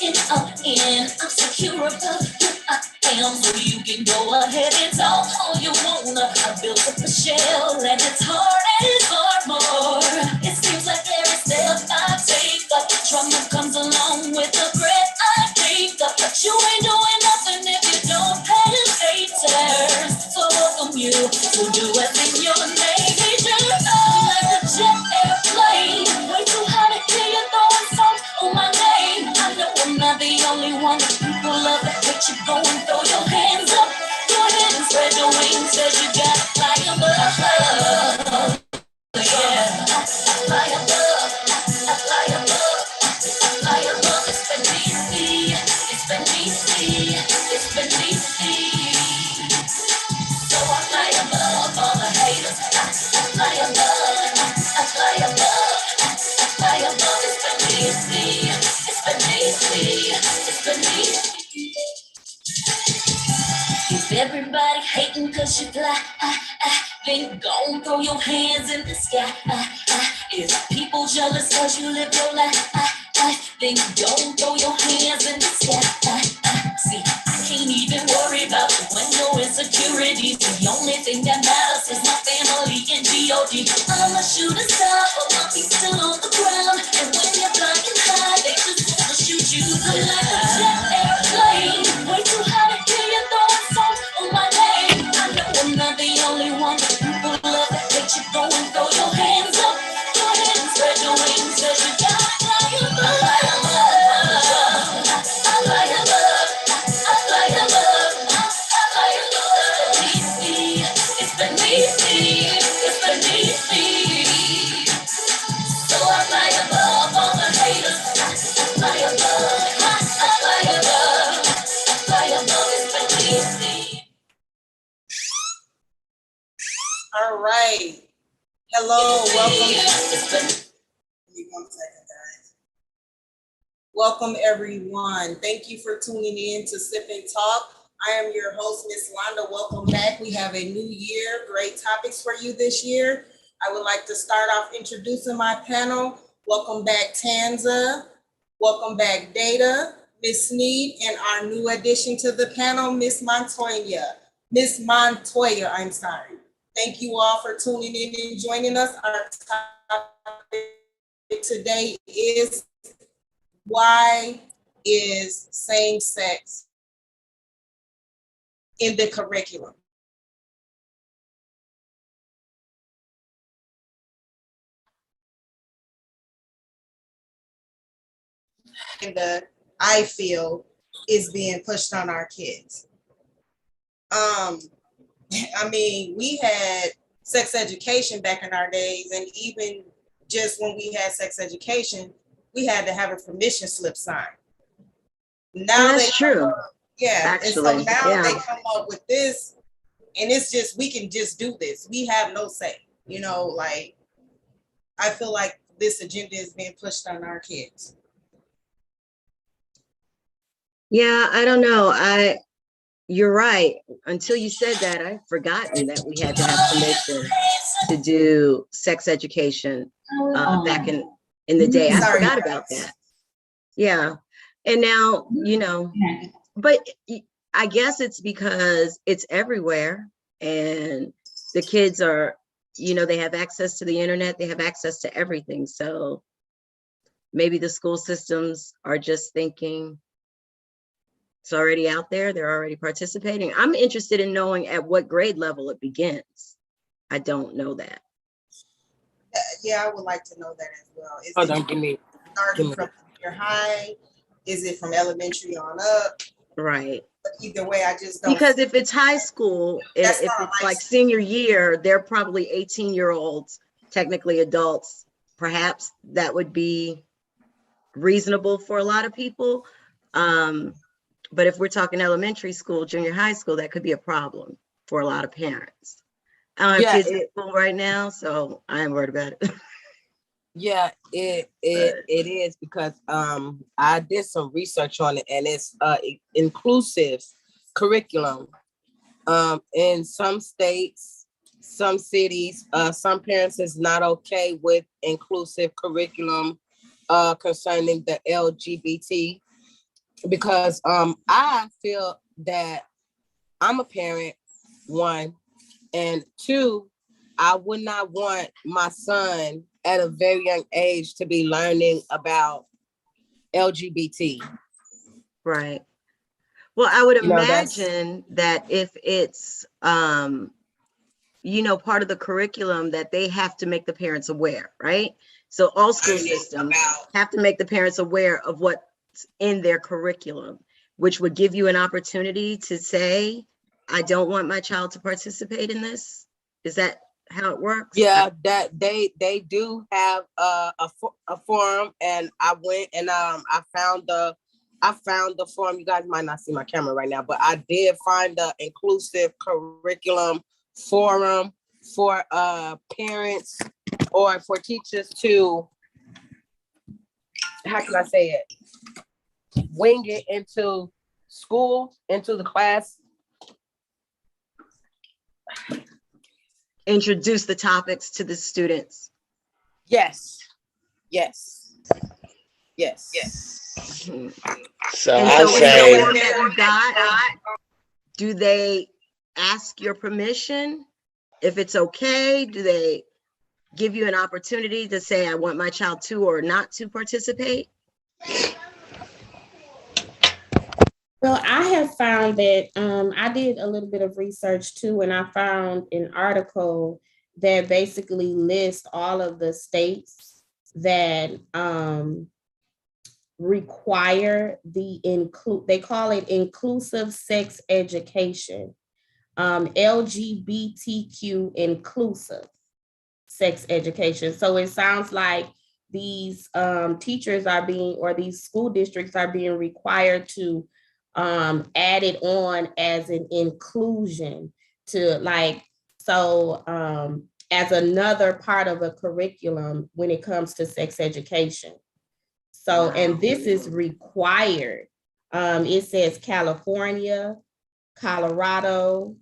I'm secure about who I am, so you can go ahead and talk all you wanna. I built up a shell and it's hard more. It seems like every step I take, the trauma comes along with the breath I take. But you ain't doing nothing if you don't pay haters. So welcome you to do it in your nature. Like a jet airplane, way too high to kill you, throwing salt on my name. I know I'm not the only one. People love that hate you. Go and throw your hands up. Go ahead and spread your wings, 'cause you gotta fly above. Yeah, I fly above. I fly above. I fly above. It's beneath me. It's beneath me. It's beneath me. So I fly above all the haters. I fly above. I fly above. I fly above. It's beneath me. It's beneath me. It's beneath me. If everybody hating 'cause you fly, then go and throw your hands in the sky. If people jealous 'cause you live your life, then don't throw your hands in the sky. See, I can't even worry about the window insecurities. The only thing that matters is my family and G.O.D. I'm a shooting star, but my feet still on the ground. And when you're flying high, they just wanna shoot you down. Like a jet airplane, way too high to kill you, throwing salt on my name. I know I'm not the only one. People love that hate you. Go and throw your hands up. Go ahead and spread your wings, 'cause you gotta fly above. I fly above. I fly above. I fly above. I fly above. It's beneath me. It's beneath me. It's beneath me. So I fly above all the haters. I fly above. I fly above. I fly above. It's beneath me. All right. Hello, welcome. It's beneath. Give me 1 second, guys. Welcome, everyone. Thank you for tuning in to Sip and Talk. I am your host, Ms.Londa. Welcome back. We have a new year. Great topics for you this year. I would like to start off introducing my panel. Welcome back, Tanza. Welcome back, Data, Miss Sneed, and our new addition to the panel, Miss Montoya. Miss Montoya, I'm sorry. Thank you all for tuning in and joining us. Our topic today is, why is same-sex in the curriculum? And I feel is being pushed on our kids. I mean, we had sex education back in our days, and even just when we had sex education, we had to have a permission slip signed. Now That's true. Yeah, Actually, and so now yeah. they come up with this, and it's just, we can just do this. We have no say, you know, like, I feel like this agenda is being pushed on our kids. Yeah, I don't know. You're right. Until you said that, I'd forgotten that we had to have permission to do sex education back in the day. I Sorry, forgot guys. about that. Yeah. And now, you know, but I guess it's because it's everywhere, and the kids are, you know, they have access to the internet, they have access to everything. So maybe the school systems are just thinking, it's already out there, they're already participating. I'm interested in knowing at what grade level it begins. I don't know that. Yeah, I would like to know that as well. Is Hold it on, give me. starting from junior high? Is it from elementary on up? Right. But either way, I just don't. Because if it's high school, if That's it's not high like school. senior year, they're probably 18-year-olds, technically adults. Perhaps that would be reasonable for a lot of people. But if we're talking elementary school, junior high school, that could be a problem for a lot of parents. I don't have Yeah, kids in school right now, so I ain't worried about it. Yeah, it is, because I did some research on it, and it's inclusive curriculum. In some states, some cities, some parents is not okay with inclusive curriculum concerning the LGBT because I feel that I'm a parent, one, and two, I would not want my son at a very young age to be learning about LGBT. Right. Well, I would That's imagine that if it's, part of the curriculum that they have to make the parents aware, right? So all school systems have to make the parents aware of what's in their curriculum, which would give you an opportunity to say, I don't want my child to participate in this. Is that how it works? that they do have a forum, and I went and I found the forum. You guys might not see my camera right now, but I did find the inclusive curriculum forum for parents or for teachers to, how can I say it, wing it into school, into the class. Introduce the topics to the students. Yes. Mhm. So And I so in the say, form that you got, do they ask your permission? If it's okay, do they give you an opportunity to say, I want my child to or not to participate? Well, I have found that I did a little bit of research too, and I found an article that basically lists all of the states that require they call it inclusive sex education, LGBTQ inclusive sex education. So it sounds like these teachers are being, or these school districts are being required to add it on as an inclusion to like, so as another part of a curriculum when it comes to sex education. So, and this is required. It says California, Colorado,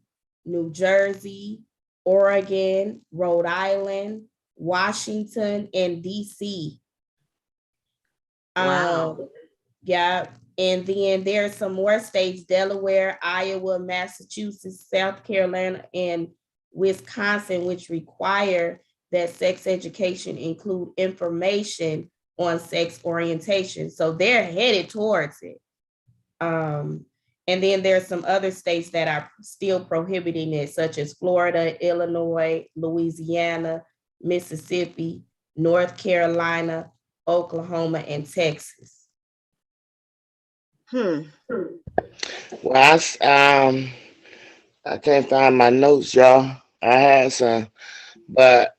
New Jersey, Oregon, Rhode Island, Washington, and DC. Wow. Yeah. And then there's some more states: Delaware, Iowa, Massachusetts, South Carolina, and Wisconsin, which require that sex education include information on sex orientation. So they're headed towards it. And then there's some other states that are still prohibiting it, such as Florida, Illinois, Louisiana, Mississippi, North Carolina, Oklahoma, and Texas. Hmm. well, I can't find my notes, y'all. I had some, but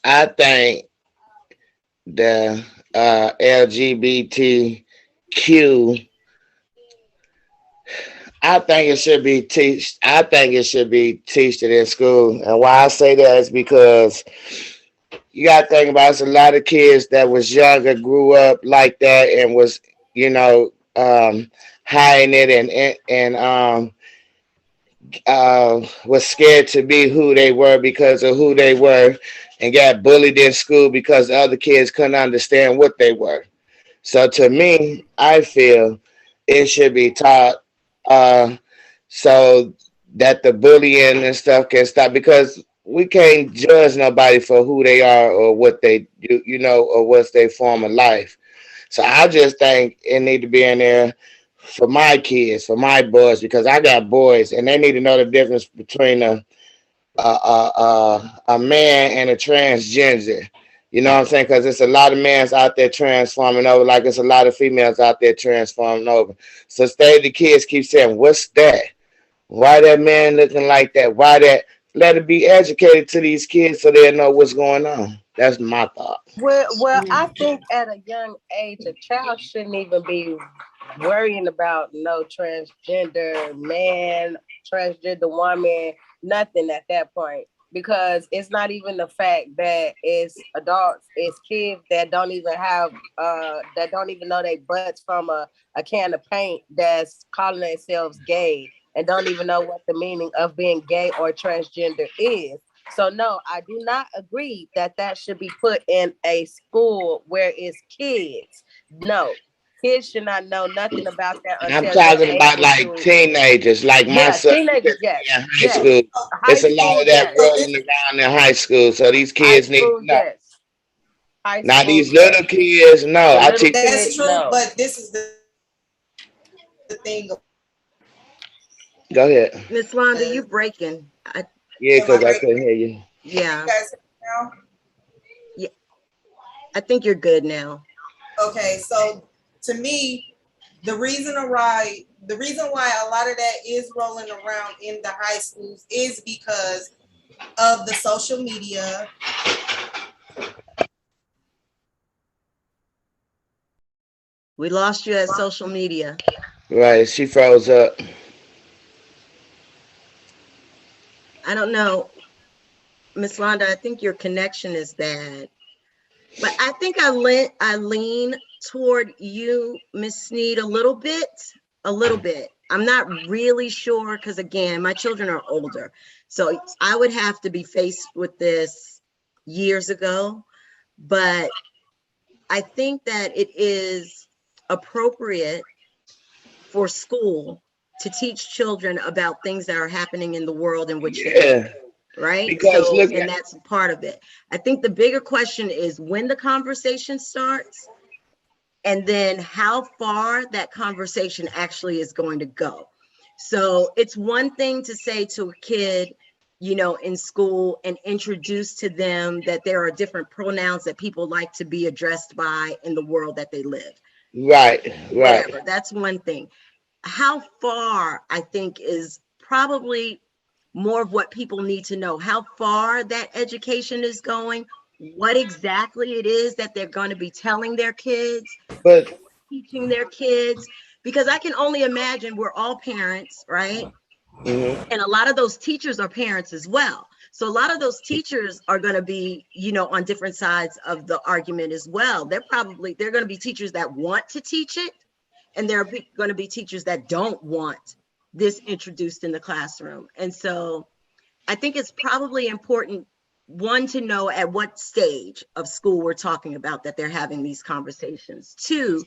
I think the LGBTQ, I think it should be teached. I think it should be teached in school. And why I say that is because you got to think about it's a lot of kids that was younger, grew up like that, and was, you know, hiding it and was scared to be who they were because of who they were, and got bullied in school because the other kids couldn't understand what they were. So to me, I feel it should be taught, uh, so that the bullying and stuff can stop, because we can't judge nobody for who they are or what they do, or what's their form of life. So I just think it need to be in there for my kids, for my boys, because I got boys and they need to know the difference between a man and a transgender. You know what I'm saying? Because it's a lot of males out there transforming over, like it's a lot of females out there transforming over. So stay the kids keep saying, "What's that? Why that man looking like that? Why that?" Let it be educated to these kids so they'll know what's going on. That's my thought. well, Yeah. I think at a young age, a child shouldn't even be worrying about no transgender man, transgender woman, nothing at that point. Because it's not even the fact that it's adults, it's kids that don't even have that don't even know they butts from a can of paint, that's calling themselves gay and don't even know what the meaning of being gay or transgender is. So no, I do not agree that that should be put in a school where it's kids. No, Kids should not know nothing about that I'm until they're talking about able like to. teenagers, like my Yeah, son teenagers, yes, in high yes. school. High It's a lot school, of that yes. So this rolling around in high school, so these High kids need school, to know. yes. High Now school, these yes. little kids, no, The I little teach. that's kids, true, no. but this is the thing. Go ahead. Miss Londa, you Because, breaking. Yeah, am I because I breaking? couldn't hear you. You Yeah, guys hear me yeah, I think you're good now. now? Okay, so to me, the reason why a lot of that is rolling around in the high schools is because of the social media. We lost you at social media. Right, she froze up. I don't know, Miss Londa, I think your connection is bad. But I think I lean toward you, Miss Sneed, a little bit, a little bit. I'm not really sure because again, my children are older. So I would have to be faced with this years ago. But I think that it is appropriate for school to teach children about things that are happening in the world in which they live, Yeah, right? because So, look and at that's part of it. I think the bigger question is when the conversation starts and then how far that conversation actually is going to go. So, it's one thing to say to a kid, in school and introduce to them that there are different pronouns that people like to be addressed by in the world that they live, right, right. whatever. That's one thing. How far I think is probably more of what people need to know, how far that education is going, what exactly it is that they're going to be telling their kids, But teaching their kids, because I can only imagine we're all parents, right? mhm, And a lot of those teachers are parents as well. So a lot of those teachers are going to be, on different sides of the argument as well. They're going to be teachers that want to teach it, and there are going to be teachers that don't want this introduced in the classroom. And so I think it's probably important, one, to know at what stage of school we're talking about that they're having these conversations. Two,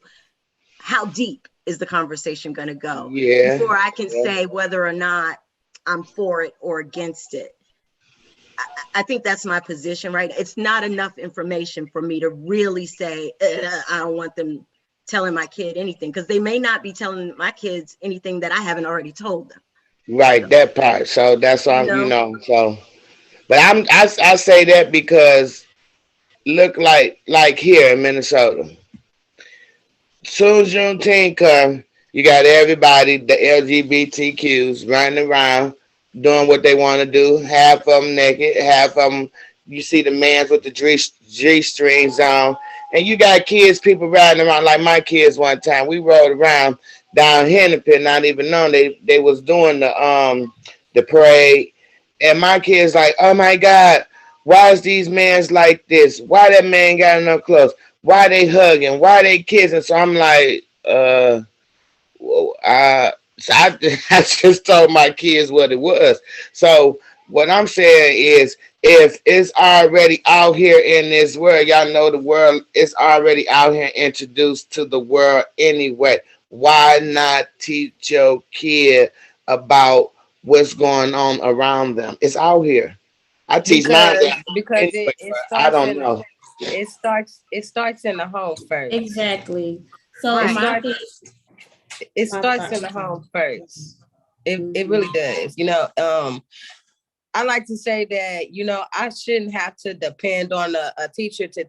how deep is the conversation going to go yeah, before I can yeah. say whether or not I'm for it or against it. I think that's my position, right? It's not enough information for me to really say, I don't want them telling my kid anything, because they may not be telling my kids anything that I haven't already told them. Right, So, that part. So that's you on, know, so. But I say that because look like here in Minnesota. Soon as Juneteenth come, you got everybody, the LGBTQs, running around doing what they want to do. Half of them naked, half of them. You see the mans with the G strings on, and you got kids, people riding around like my kids. One time, we rode around down Hennepin, not even knowing they was doing the parade, and my kids like, oh my God, why is these mans like this? Why that man got enough clothes? Why they hugging? Why they kissing? So I'm like, well, so I just told my kids what it was. So what I'm saying is, if it's already out here in this world, y'all know the world is already out here introduced to the world anyway. Why not teach your kid about what's going on around them? It's out here. I teach mine Because anyway, it but I starts don't in know. it starts in the home first. Exactly. So It right. my starts thing, it I'm starts sorry. in the home first. It Mhm. really does. I like to say that, I shouldn't have to depend on a teacher to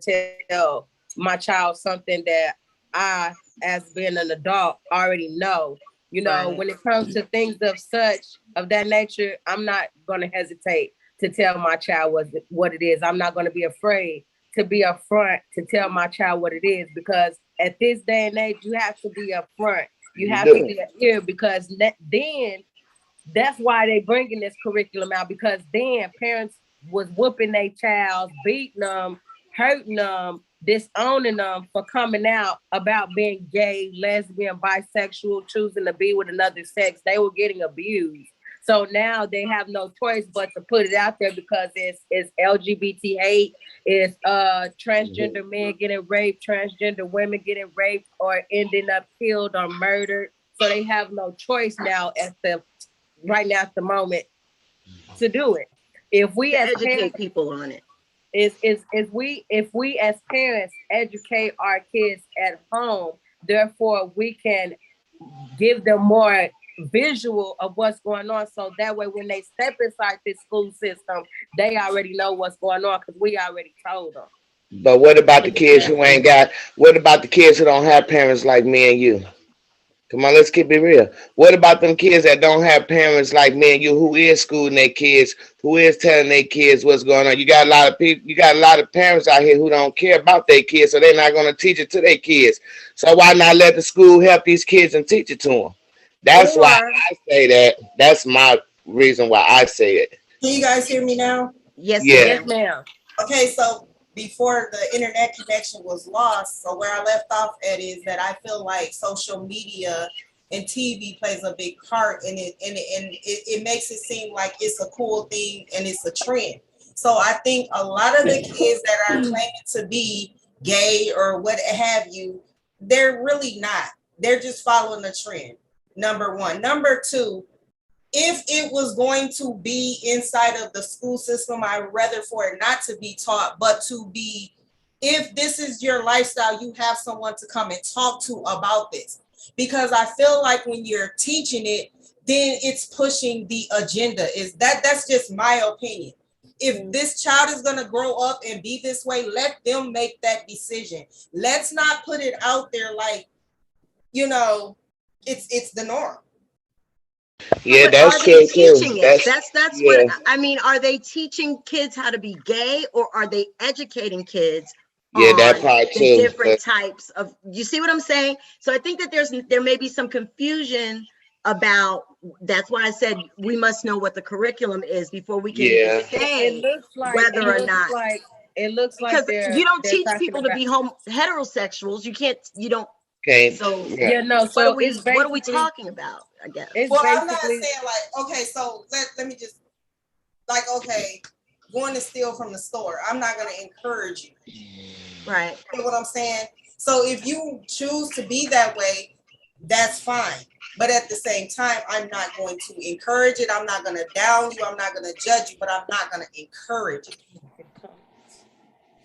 tell my child something that I, as being an adult, already know. Right. When it comes to things of that nature, I'm not going to hesitate to tell my child what it is. I'm not going to be afraid to be upfront to tell my child what it is, because at this day and age, you have to be upfront. You You have to do. be here, because then that's why they bringing this curriculum out, because then parents was whooping their child, beating them, hurting them, disowning them for coming out about being gay, lesbian, bisexual, choosing to be with another sex. They were getting abused. So now they have no choice but to put it out there because it's LGBT hate, it's transgender men getting raped, transgender women getting raped or ending up killed or murdered. So they have no choice now right now at the moment to do it. If we To as educate parents people on it. if we as parents educate our kids at home, therefore we can give them more visual of what's going on, so that way when they step inside this school system, they already know what's going on because we already told them. But what about the kids who Exactly. ain't got? What about the kids who don't have parents like me and you? Come on, let's keep it real. What about them kids that don't have parents like me and you, who is schooling their kids, who is telling their kids what's going on? You got a lot of people, you got a lot of parents out here who don't care about their kids, so they're not going to teach it to their kids. So why not let the school help these kids and teach it to them? That's why Or I say that. That's my reason why I say it. Can you guys hear me now? yes, Yeah. Yes, ma'am. ma'am. Okay, so before the internet connection was lost, so where I left off at is that I feel like social media and TV plays a big part in it, and it makes it seem like it's a cool thing and it's a trend. So I think a lot of the kids that are claiming to be gay or what have you, they're really not. They're just following the trend. Number one. Number two, if it was going to be inside of the school system, I'd rather for it not to be taught, but to be, if this is your lifestyle, you have someone to come and talk to about this. Because I feel like when you're teaching it, then it's pushing the agenda. That's just my opinion. If this child is going to grow up and be this way, let them make that decision. Let's not put it out there like, you know, it's the norm. No, Yeah, but are that's they true too. teaching it? That's That's what yeah, I mean. Are they teaching kids how to be gay, or are they educating kids yeah, that on part the too. different types of, you see what I'm saying? So I think that there may be some confusion about, that's why I said we must know what the curriculum is before we can even Yeah, It say looks like whether or not, it looks like because you don't they're teach talking people to about. be heterosexuals. You don't. can't. So Yeah. Yeah, no, so what are we talking about, I guess? Well, I'm not basically saying like, okay, so let me just like, okay, going to steal from the store. I'm not going to encourage you. Right. You know what I'm saying? So if you choose to be that way, that's fine. But at the same time, I'm not going to encourage it. I'm not going to down you. I'm not going to judge you, but I'm not going to encourage it.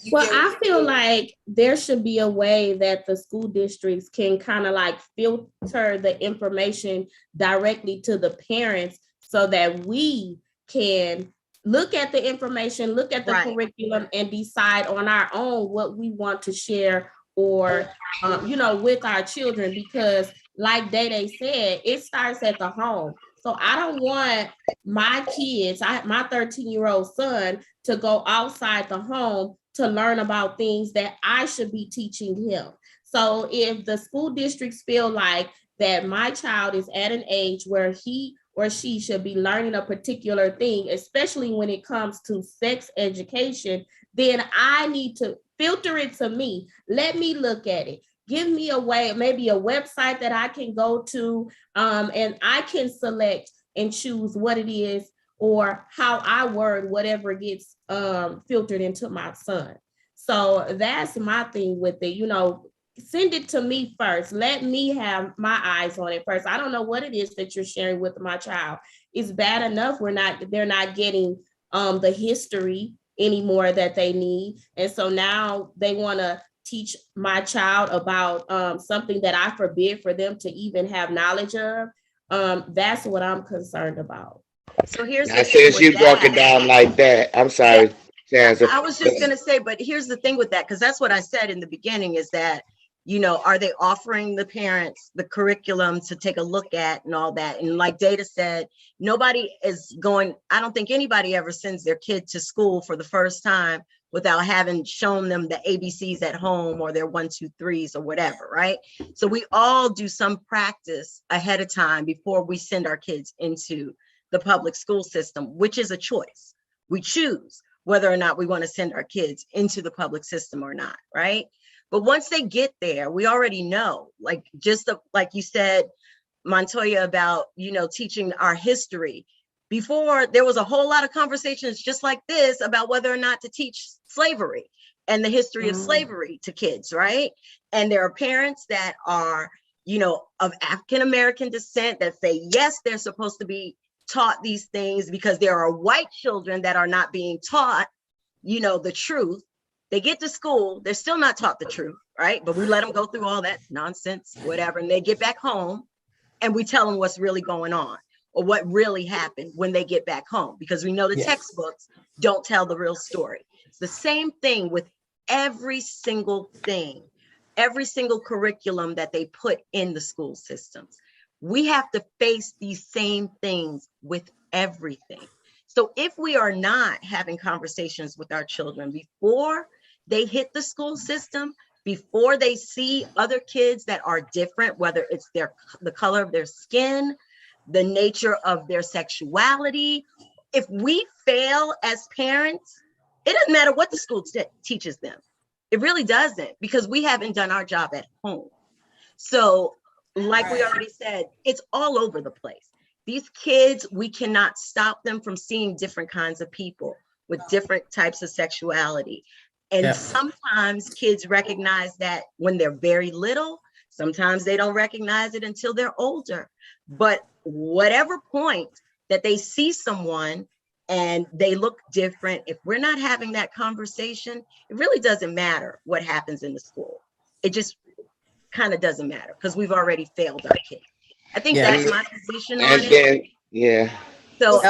You Well, get what I feel like there should be a way that the school districts can kind of like filter the information directly to the parents so that we can look at the information, look at the Right. curriculum, and decide on our own what we want to share or, with our children. Because, like Day said, it starts at the home. So I don't want my kids, my 13-year-old son, to go outside the home to learn about things that I should be teaching him. So if the school districts feel like that my child is at an age where he or she should be learning a particular thing, especially when it comes to sex education, then I need to filter it to me. Let me look at it. Give me a way, maybe a website that I can go to, and I can select and choose what it is or how I word whatever gets filtered into my son. So that's my thing with it. Send it to me first. Let me have my eyes on it first. I don't know what it is that you're sharing with my child. It's bad enough they're not getting the history anymore that they need. And so now they want to teach my child about something that I forbid for them to even have knowledge of. That's what I'm concerned about. So here's Now, the thing since with you broke it that. down like that, I'm Yeah, sorry, Chanza. I was just going to say, but here's the thing with that, because that's what I said in the beginning is that, are they offering the parents the curriculum to take a look at and all that? And like Data said, nobody is going, I don't think anybody ever sends their kid to school for the first time without having shown them the ABCs at home or their 1, 2, 3s or whatever, right? So we all do some practice ahead of time before we send our kids into the public school system, which is a choice. We choose whether or not we want to send our kids into the public system or not, right? But once they get there, we already know, like you said, Montoya, about, teaching our history. Before, there was a whole lot of conversations just like this about whether or not to teach slavery and the history of slavery to kids, right? And there are parents that are, of African American descent that say, yes, they're supposed to be taught these things, because there are white children that are not being taught, the truth. They get to school, they're still not taught the truth, right? But we let them go through all that nonsense, whatever, and they get back home and we tell them what's really going on, or what really happened when they get back home, because we know the textbooks don't tell the real story. It's the same thing with every single thing, every single curriculum that they put in the school systems. We have to face these same things with everything. So if we are not having conversations with our children before they hit the school system, before they see other kids that are different, whether it's the color of their skin, the nature of their sexuality, if we fail as parents, it doesn't matter what the school teaches them. It really doesn't, because we haven't done our job at home. So like we already said, it's all over the place. These kids, we cannot stop them from seeing different kinds of people with different types of sexuality. And sometimes kids recognize that when they're very little, sometimes they don't recognize it until they're older. But whatever point that they see someone and they look different, if we're not having that conversation, it really doesn't matter what happens in the school. It just kind of doesn't matter, because we've already failed our kids. I think that's my position on it. So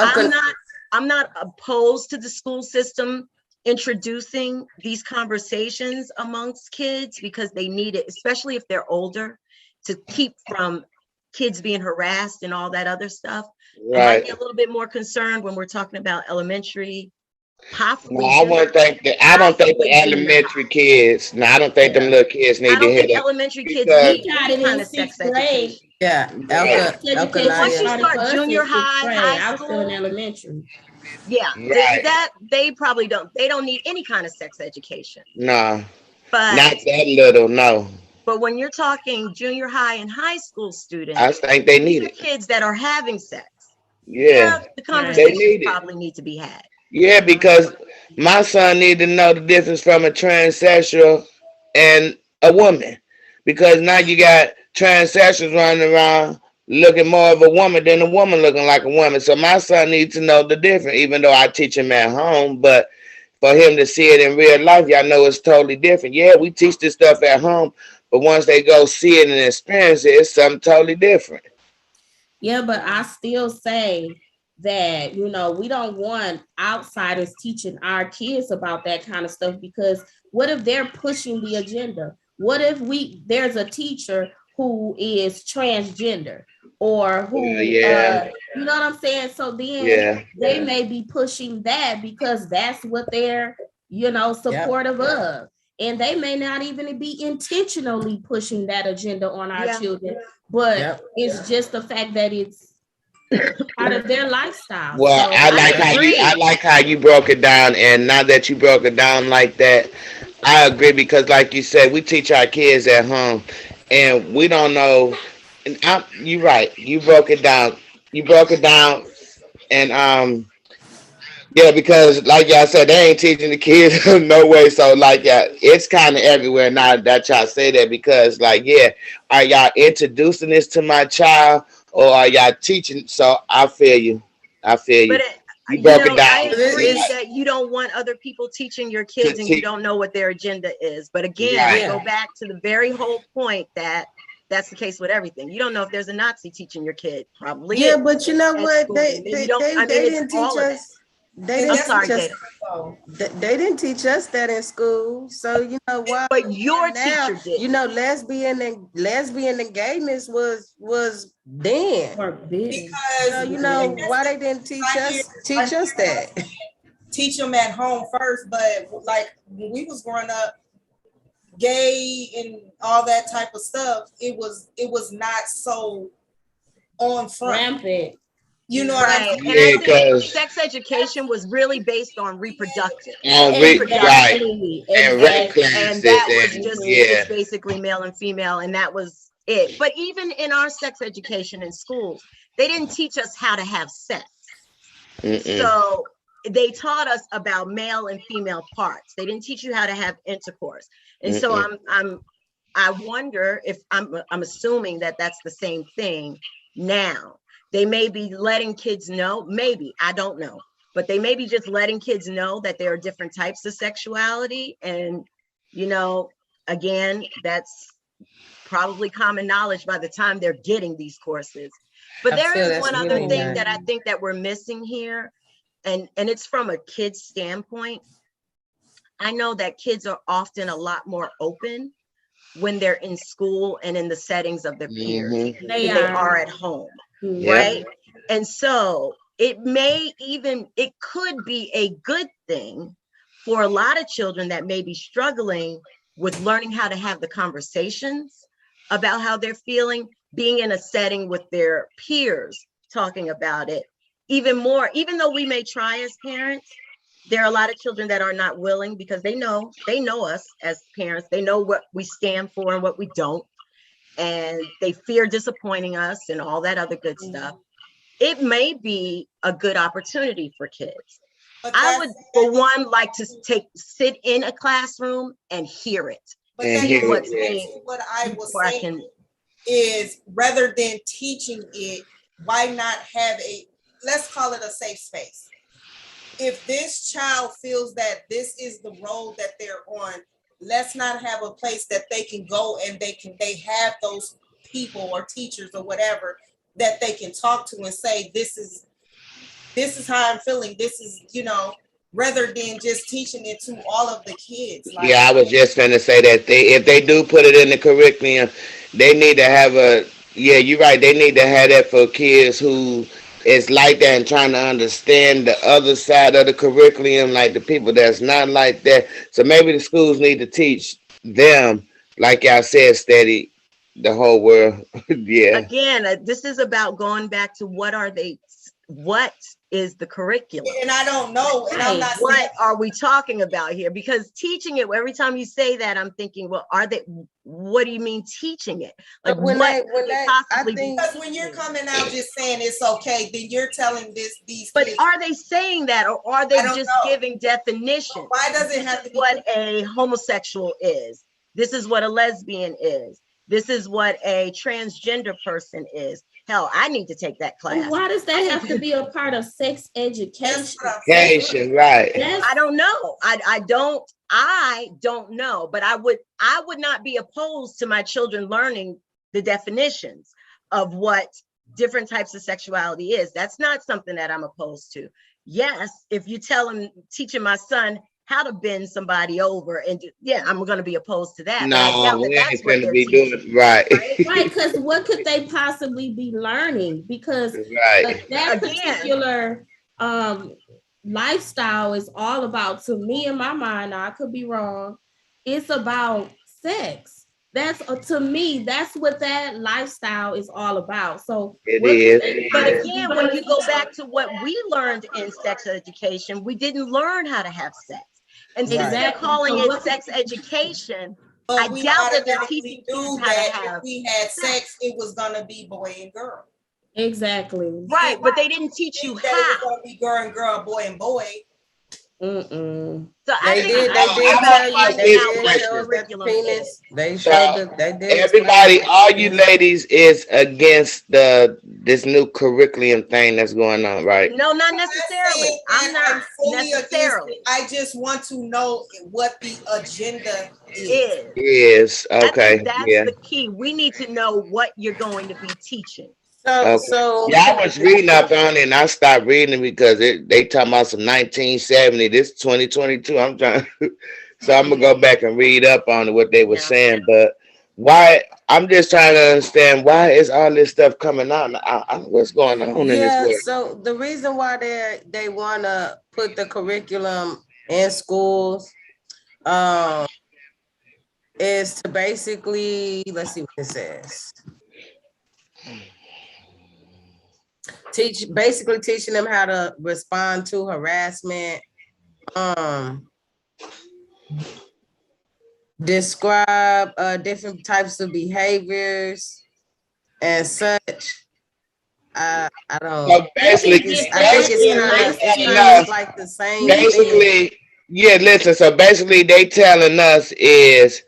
I'm not opposed to the school system introducing these conversations amongst kids, because they need it, especially if they're older, to keep from kids being harassed and all that other stuff. I might be a little bit more concerned when we're talking about elementary. Possibly. No, I don't think the elementary kids. No, I don't think them little kids need to hear that. Elementary kids need any kind of sex education. Yeah. Once you start junior high I was school, still in elementary. Yeah, that they probably don't. They don't need any kind of sex education. No, but not that little. No. But when you're talking junior high and high school students, I think they need it. Kids that are having sex. Yeah, the conversation probably need to be had. Yeah, because my son need to know the difference from a transsexual and a woman, because now you got transsexuals running around looking more of a woman than a woman looking like a woman. So my son needs to know the difference, even though I teach him at home. But for him to see it in real life, y'all know it's totally different. Yeah, we teach this stuff at home, but once they go see it and experience it, it's something totally different. Yeah, but I still say that, we don't want outsiders teaching our kids about that kind of stuff, because what if they're pushing the agenda? What if there's a teacher who is transgender, or who, you know what I'm saying? So then they may be pushing that because that's what they're, supportive of. And they may not even be intentionally pushing that agenda on our children, but it's just the fact that it's part of their lifestyle. Well, so I like how you broke it down, and now that you broke it down like that, I agree, because like you said, we teach our kids at home, and we don't know. And you're right. You broke it down. And yeah, because like y'all said, they ain't teaching the kids no way. So like, it's kind of everywhere now that y'all say that, because like, are y'all introducing this to my child, or are y'all teaching? So I feel you. But you broke it down. I agree that you don't want other people teaching your kids, and you don't know what their agenda is. But again, I go back to the very whole point that that's the case with everything. You don't know if there's a Nazi teaching your kid. Probably. Yeah, but you know what? They didn't teach us. They didn't teach us that in school. So why? But your teacher did. Lesbian and gayness was then. Because why they didn't teach us that. Teach them at home first, but like when we was growing up, gay and all that type of stuff, it was not so on front. Rampant. You know what I mean? And I think sex education was really based on reproductive. And that was just it was basically male and female, and that was it. But even in our sex education in schools, they didn't teach us how to have sex. So they taught us about male and female parts. They didn't teach you how to have intercourse. And so I wonder if I'm assuming that that's the same thing now. They may be letting kids know, maybe, I don't know, but they may be just letting kids know that there are different types of sexuality. And, you know, again, that's probably common knowledge by the time they're getting these courses. But there is one other thing that I think that we're missing here, and it's from a kid's standpoint. I know that kids are often a lot more open when they're in school and in the settings of their peers than they are at home, right? And so it could be a good thing for a lot of children that may be struggling with learning how to have the conversations about how they're feeling, being in a setting with their peers, talking about it even more, even though we may try as parents. There are a lot of children that are not willing because they know us as parents. They know what we stand for and what we don't. And they fear disappointing us and all that other good stuff. It may be a good opportunity for kids. I would, for one, like to sit in a classroom and hear it. But what I was saying is, rather than teaching it, why not have let's call it a safe space? If this child feels that this is the road that they're on, let's not have a place that they can go and they have those people or teachers or whatever that they can talk to and say, this is how I'm feeling. This is, rather than just teaching it to all of the kids. Like, yeah, I was just gonna say that if they do put it in the curriculum, they need to have yeah, you're right. They need to have that for kids who is like that and trying to understand the other side of the curriculum, like the people that's not like that. So maybe the schools need to teach them, like y'all said, steady the whole world. Yeah. Again, this is about going back to what is the curriculum? And I don't know. And I'm not what are we talking about here? Because teaching it, every time you say that, I'm thinking, well, what do you mean teaching it? Like, because when you're coming out just saying it's okay, then you're telling these but kids, are they saying that, or are they just giving definition? Why does it have to be what a homosexual is? This is what a lesbian is. This is what a transgender person is. Hell, I need to take that class. Why does that have to be a part of sex education? Right. I don't know. I don't know, but I would not be opposed to my children learning the definitions of what different types of sexuality is. That's not something that I'm opposed to. Yes, if you teaching my son how to bend somebody over, and I'm going to be opposed to that. No, we ain't going to be doing it right. Right, because what could they possibly be learning? Because that particular lifestyle is all about, to me in my mind, now I could be wrong, it's about sex. That's to me, that's what that lifestyle is all about. So it is. But again, when you go back to what we learned in sex education, we didn't learn how to have sex. And since they're calling it sex education, I doubt that they're teaching kids how to have. If we had sex, it was gonna be boy and girl. Exactly. Right, but they didn't teach you how. It was gonna be girl and girl, boy and boy. So I did everybody, all you ladies is against this new curriculum thing that's going on, right? No, not necessarily. I'm not necessarily. I just want to know what the agenda is. Okay. That's the key. We need to know what you're going to be teaching. So I was reading up on it and I stopped reading because they talking about some 1970. This 2022. I'm trying, so I'm gonna go back and read up on what they were saying. But why? I'm just trying to understand why is all this stuff coming out? What's going on in this world? So the reason why they want to put the curriculum in schools, is to basically, let's see what it says. Basically teaching them how to respond to harassment, describe different types of behaviors and such. I don't. So basically, I think it's kind of like the same thing. basically, yeah, listen, so basically they telling us is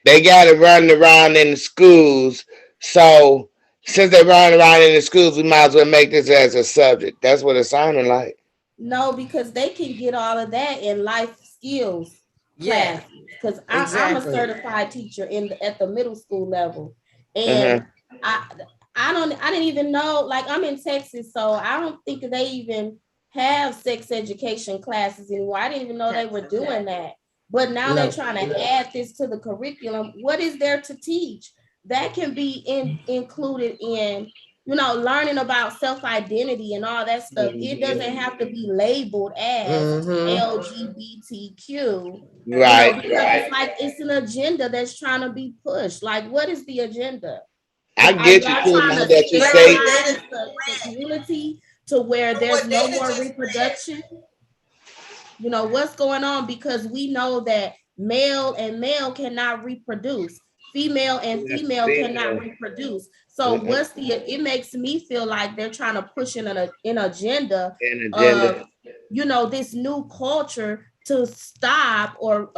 they got to run around in the schools. So since they run around in the schools, we might as well make this as a subject. That's what it's sounding like. No, because they can get all of that in life skills Yeah, classes. Because I'm a exactly. certified teacher at the middle school level, and Mm-hmm. I I didn't even know. Like, I'm in Texas, so I don't think they even have sex education classes anymore. I didn't even know they were doing that. But now they're No. trying to add this to the curriculum. What is there to teach? That can be included in, learning about self-identity and all that stuff. It doesn't have to be labeled as Mm-hmm. LGBTQ, Right, because right. it's like it's an agenda that's trying to be pushed. Like, what is the agenda? I Are get you y'all too trying now to that you say. sterilize the community to where there's what no Dana more just read. reproduction? What's going on, because we know that male and male cannot reproduce, female and Yes, female cannot female. reproduce. So it makes me feel like they're trying to push in an agenda An agenda. of, this new culture to stop or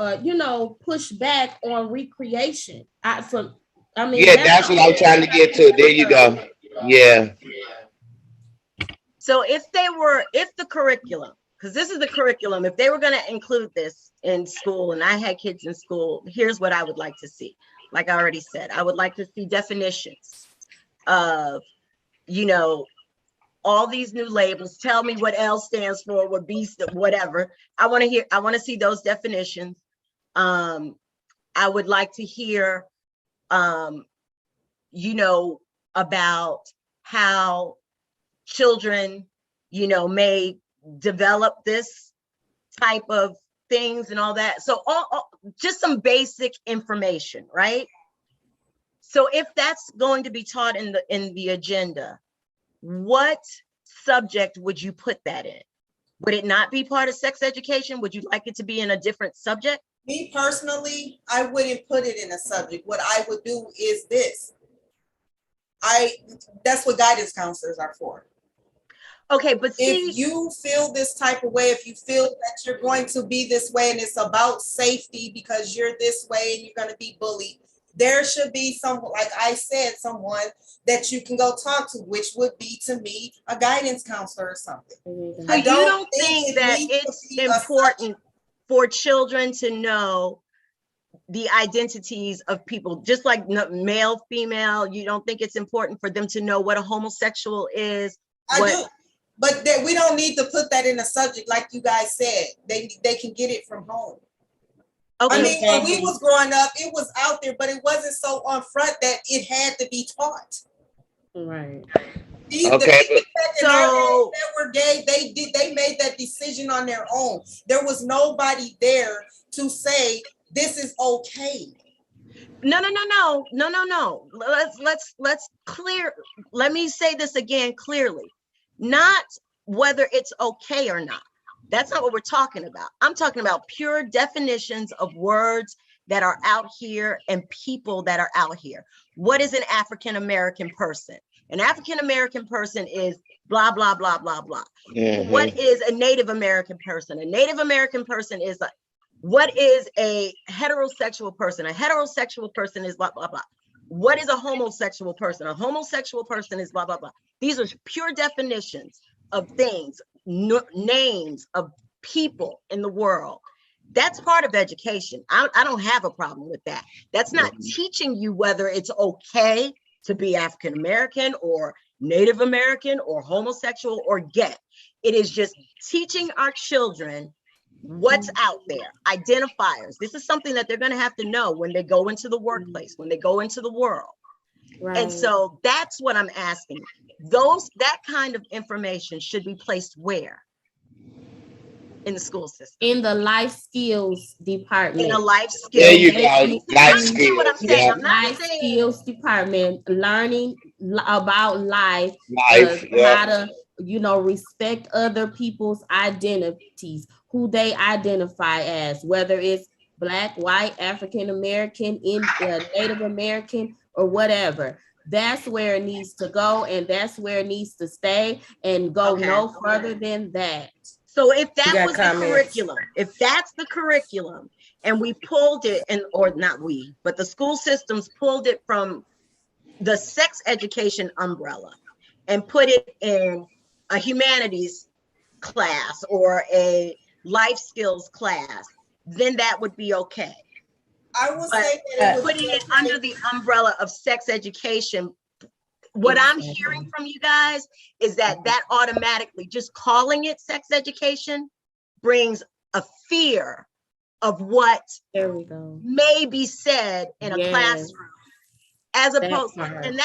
push back on recreation. I mean, Yeah, that's that's the what I'm only trying to thing I get can to. There think you of. go. Yeah. So if the curriculum, because this is the curriculum, if they were going to include this in school and I had kids in school, here's what I would like to see. Like I already said, I would like to see definitions of, all these new labels. Tell me what L stands for, what B, whatever. I want to see those definitions. I would like to hear, um, about how children, may develop this type of things and all that. So just some basic information, right? So if that's going to be taught in the agenda, what subject would you put that in? Would it not be part of sex education? Would you like it to be in a different subject? Me personally, I wouldn't put it in a subject. What I would do is this. That's what guidance counselors are for. Okay, but If you feel this type of way, if you feel that you're going to be this way and it's about safety because you're this way and you're going to be bullied, there should be someone, like I said, someone that you can go talk to, which would be, to me, a guidance counselor or something. So you don't think that it's important for children to know the identities of people, just like male, female? You don't think it's important for them to know what a homosexual is? I do. But we don't need to put that in a subject, like you guys said. They can get it from home. Okay. I mean, when we was growing up, it was out there, but it wasn't so on front that it had to be taught. Right. The people that were gay, they made that decision on their own. There was nobody there to say this is okay. No. Let's clear. Let me say this again clearly. Not whether it's okay or not. That's not what we're talking about. I'm talking about pure definitions of words that are out here and people that are out here. What is an African American person? An African American person is blah, blah, blah, blah, blah. Mm-hmm. What is a Native American person? A Native American person is what is a heterosexual person? A heterosexual person is blah, blah, blah. What is a homosexual person? A homosexual person is blah, blah, blah. These are pure definitions of things, names of people in the world. That's part of education. I don't have a problem with that. That's not teaching you whether it's okay to be African American or Native American or homosexual or gay. It is just teaching our children what's out there, identifiers. This is something that they're going to have to know when they go into the workplace, when they go into the world. Right. And so that's what I'm asking. That kind of information should be placed where? In the school system. In the life skills department. In a life skills. There you go. Life skills. What I'm saying. Yeah. I'm not life saying skills department, learning about life, Yeah. how to, respect other people's identities, who they identify as, whether it's Black, white, African American, Native American, or whatever. that's where it needs to go, and that's where it needs to stay and go no further than that. So if that was the curriculum, if that's the curriculum, and we pulled it, and or not we, but the school systems pulled it from the sex education umbrella and put it in a humanities class or a life skills class, then that would be okay. I would say that putting it under the umbrella of sex education, what I'm hearing from you guys is that automatically, just calling it sex education brings a fear of what may be said in a classroom, as opposed, and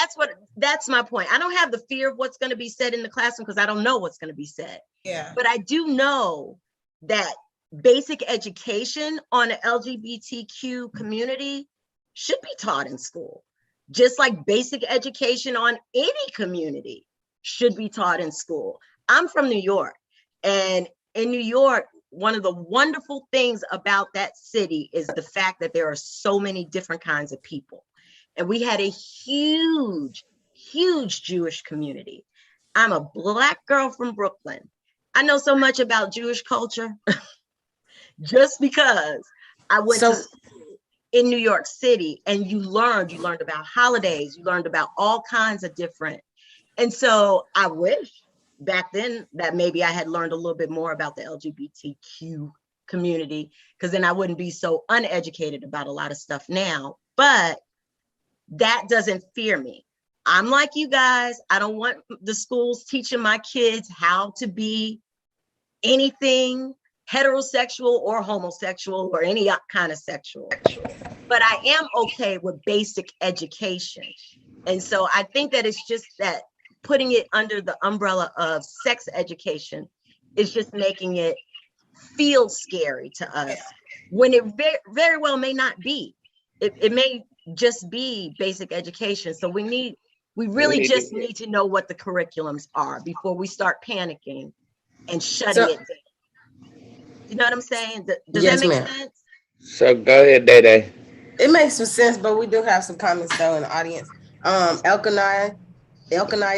that's my point. I don't have the fear of what's going to be said in the classroom because I don't know what's going to be said. Yeah. But I do know that basic education on the LGBTQ community should be taught in school, just like basic education on any community should be taught in school. I'm from New York, and in New York, one of the wonderful things about that city is the fact that there are so many different kinds of people. And we had a huge, huge Jewish community. I'm a Black girl from Brooklyn. I know so much about Jewish culture just because I went to school in New York City, and you learned about holidays, you learned about all kinds of different. And so I wish back then that maybe I had learned a little bit more about the LGBTQ community, because then I wouldn't be so uneducated about a lot of stuff now. But that doesn't fear me. I'm like you guys. I don't want the schools teaching my kids how to be anything heterosexual or homosexual or any kind of sexual. But I am okay with basic education. And so I think that it's just that putting it under the umbrella of sex education is just making it feel scary to us, when it very well may not be. It may just be basic education. So we really just need to know what the curriculums are before we start panicking and shutting it down. You know what I'm saying? Does that make sense? So go ahead, Day. It makes some sense, but we do have some comments though in the audience. Elkanaya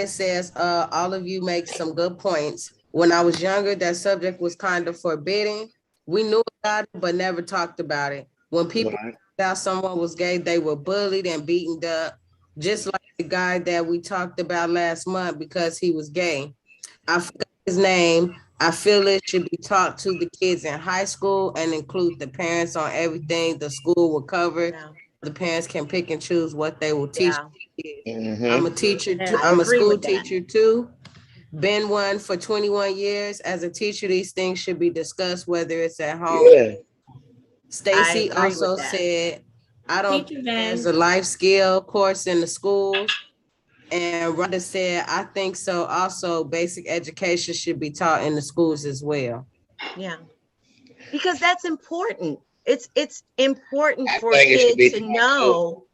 says, all of you make some good points. When I was younger, that subject was kind of forbidden. We knew about it, but never talked about it. When people found out someone was gay, they were bullied and beaten up, just like the guy that we talked about last month because he was gay. I forgot his name. I feel it should be taught to the kids in high school and include the parents on everything the school will cover. Yeah. The parents can pick and choose what they will teach. Mm-hmm. I'm a teacher too. I'm a school teacher too. Been one for 21 years. As a teacher, these things should be discussed, whether it's at home. Yeah. Stacy also said, I don't think there's a life skill course in the schools. And Rhonda said, I think so. Also, basic education should be taught in the schools as well. Yeah, because that's important. It's important for kids to know,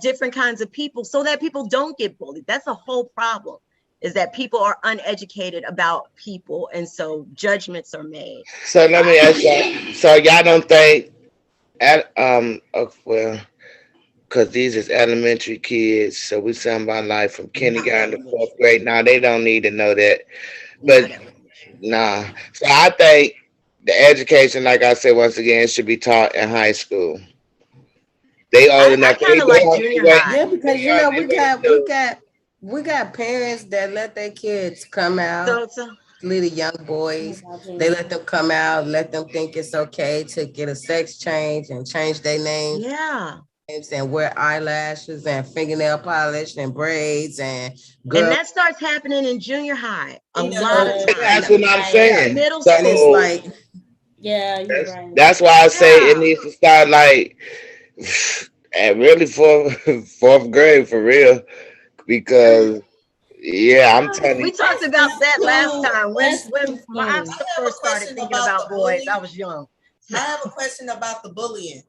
different kinds of people so that people don't get bullied. That's the whole problem, is that people are uneducated about people. And so judgments are made. So let me ask y'all. So y'all don't think because these is elementary kids, so we talking about like from kindergarten to fourth grade. Now they don't need to know that, but nah. So I think the education, like I said once again, should be taught in high school. They old enough. I kind of like junior high. Yeah, because we got parents that let their kids come out. Little young boys, they let them come out, let them think it's okay to get a sex change and change their names. Yeah. And wear eyelashes and fingernail polish and braids and that starts happening in junior high a lot of times. That's what I'm saying. Middle school. It's like, you're right. That's why I say it needs to start like at really fourth grade for real, because I'm telling you. We talked about that last time when I first started thinking about boys. I was young. I have a question about the bullying.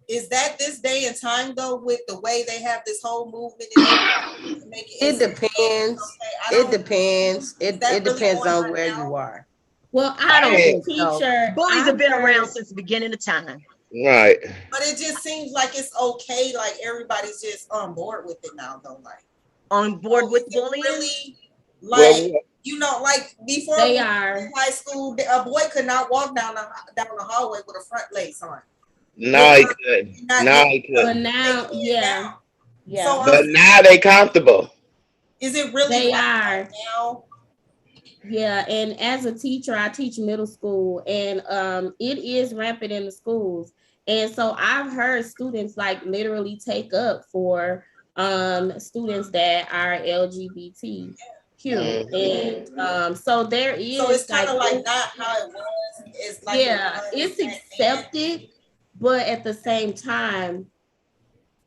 Is that this day and time though, with the way they have this whole movement? It depends. It depends. It depends on where you are. Well, I don't think so. Bullies have been around since the beginning of time. Right. But it just seems like it's okay. Like everybody's just on board with it now, though. Like On board is with it bullying? really Well, like like before They we were are. in high school, a boy could not walk down the hallway with a front lace on. no, he Without couldn't. not No, getting he But couldn't. they now, can yeah, now. So yeah, I'm But now they comfortable. is it really they like that are. now? Yeah, and as a teacher, I teach middle school, and it is rampant in the schools. And so I've heard students like literally take up for students that are LGBTQ, Mhm. and so there So it's is kind like of like this, not how it was. It's like it yeah, was it's back then. accepted, but at the same time,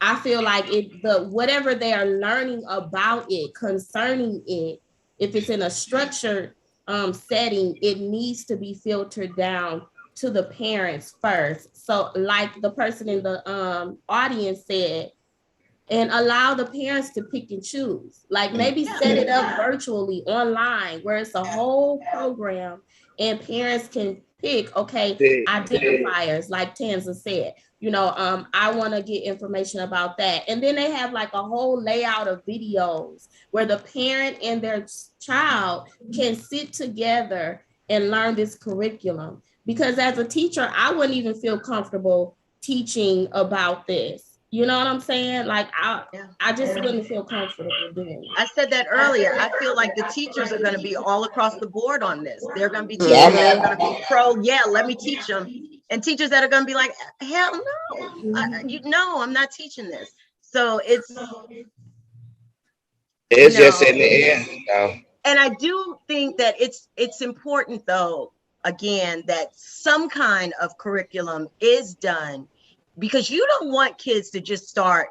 I feel like the whatever they are learning about it, concerning it, if it's in a structured setting, it needs to be filtered down to the parents first. So, like the person in the audience said, and allow the parents to pick and choose. Like maybe set it up virtually online where it's a whole program and parents can pick, okay, See, identifiers, like Tanza said. I want to get information about that. And then they have like a whole layout of videos where the parent and their child can sit together and learn this curriculum. Because as a teacher, I wouldn't even feel comfortable teaching about this. You know what I'm saying? Like Yeah. I just wouldn't feel comfortable doing I said that earlier. I feel like the teachers are going to be all across the board on this. They're going to be yeah, teachers I'm that are it. going to be pro, yeah, let me teach them. And teachers that are going to be like, hell no, I'm not teaching this. So you it's just in know, the air. So, and I do think that it's important though, again, that some kind of curriculum is done because you don't want kids to just start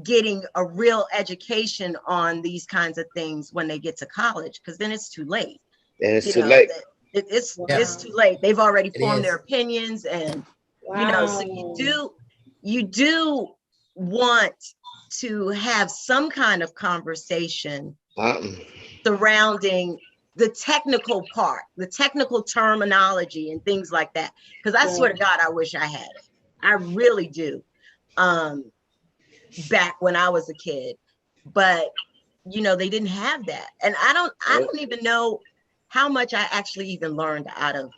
getting a real education on these kinds of things when they get to college, because then it's too late. and it's You too know, late. it's too late. They've already It formed their is. opinions, and so Wow. you do want to have some kind of conversation Uh-uh. surrounding the technical part, the technical terminology and things like that. Because I swear to God, I wish I had it. I really do. Um, Back when I was a kid, but they didn't have that, and I don't even know how much I actually even learned out of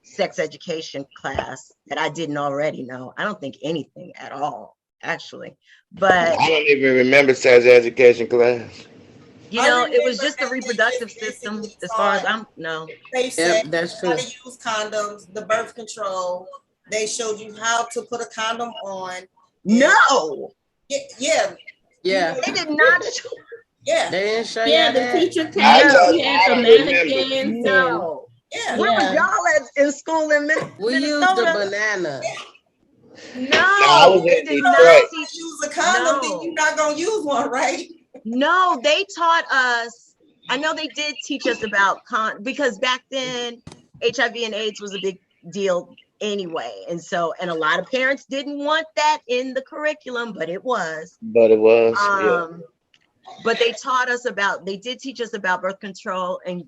sex education class that I didn't already know. I don't think anything at all, actually. But I don't even remember sex education class. I it was remember just the that they reproductive just system basically as far as taught I'm no. safe Yep, sex, that's how true. to use condoms, the birth control. They showed you how to put a condom on. And No, yeah, Yeah, they did not show. yeah, they didn't show Yeah, y'all the that. teacher I came, don't. No, she had I the don't remember. mannequins and no. yeah. Where was yeah. y'all at in school in We used the Minnesota? banana. No, I No, was they in did not Detroit. teach. Use a condom, then you're No, not gonna use one, right? no, they taught us. I know they did teach us about because back then HIV and AIDS was a big deal anyway. And a lot of parents didn't want that in the curriculum, but it was. But it was, yeah. But they did teach us about birth control and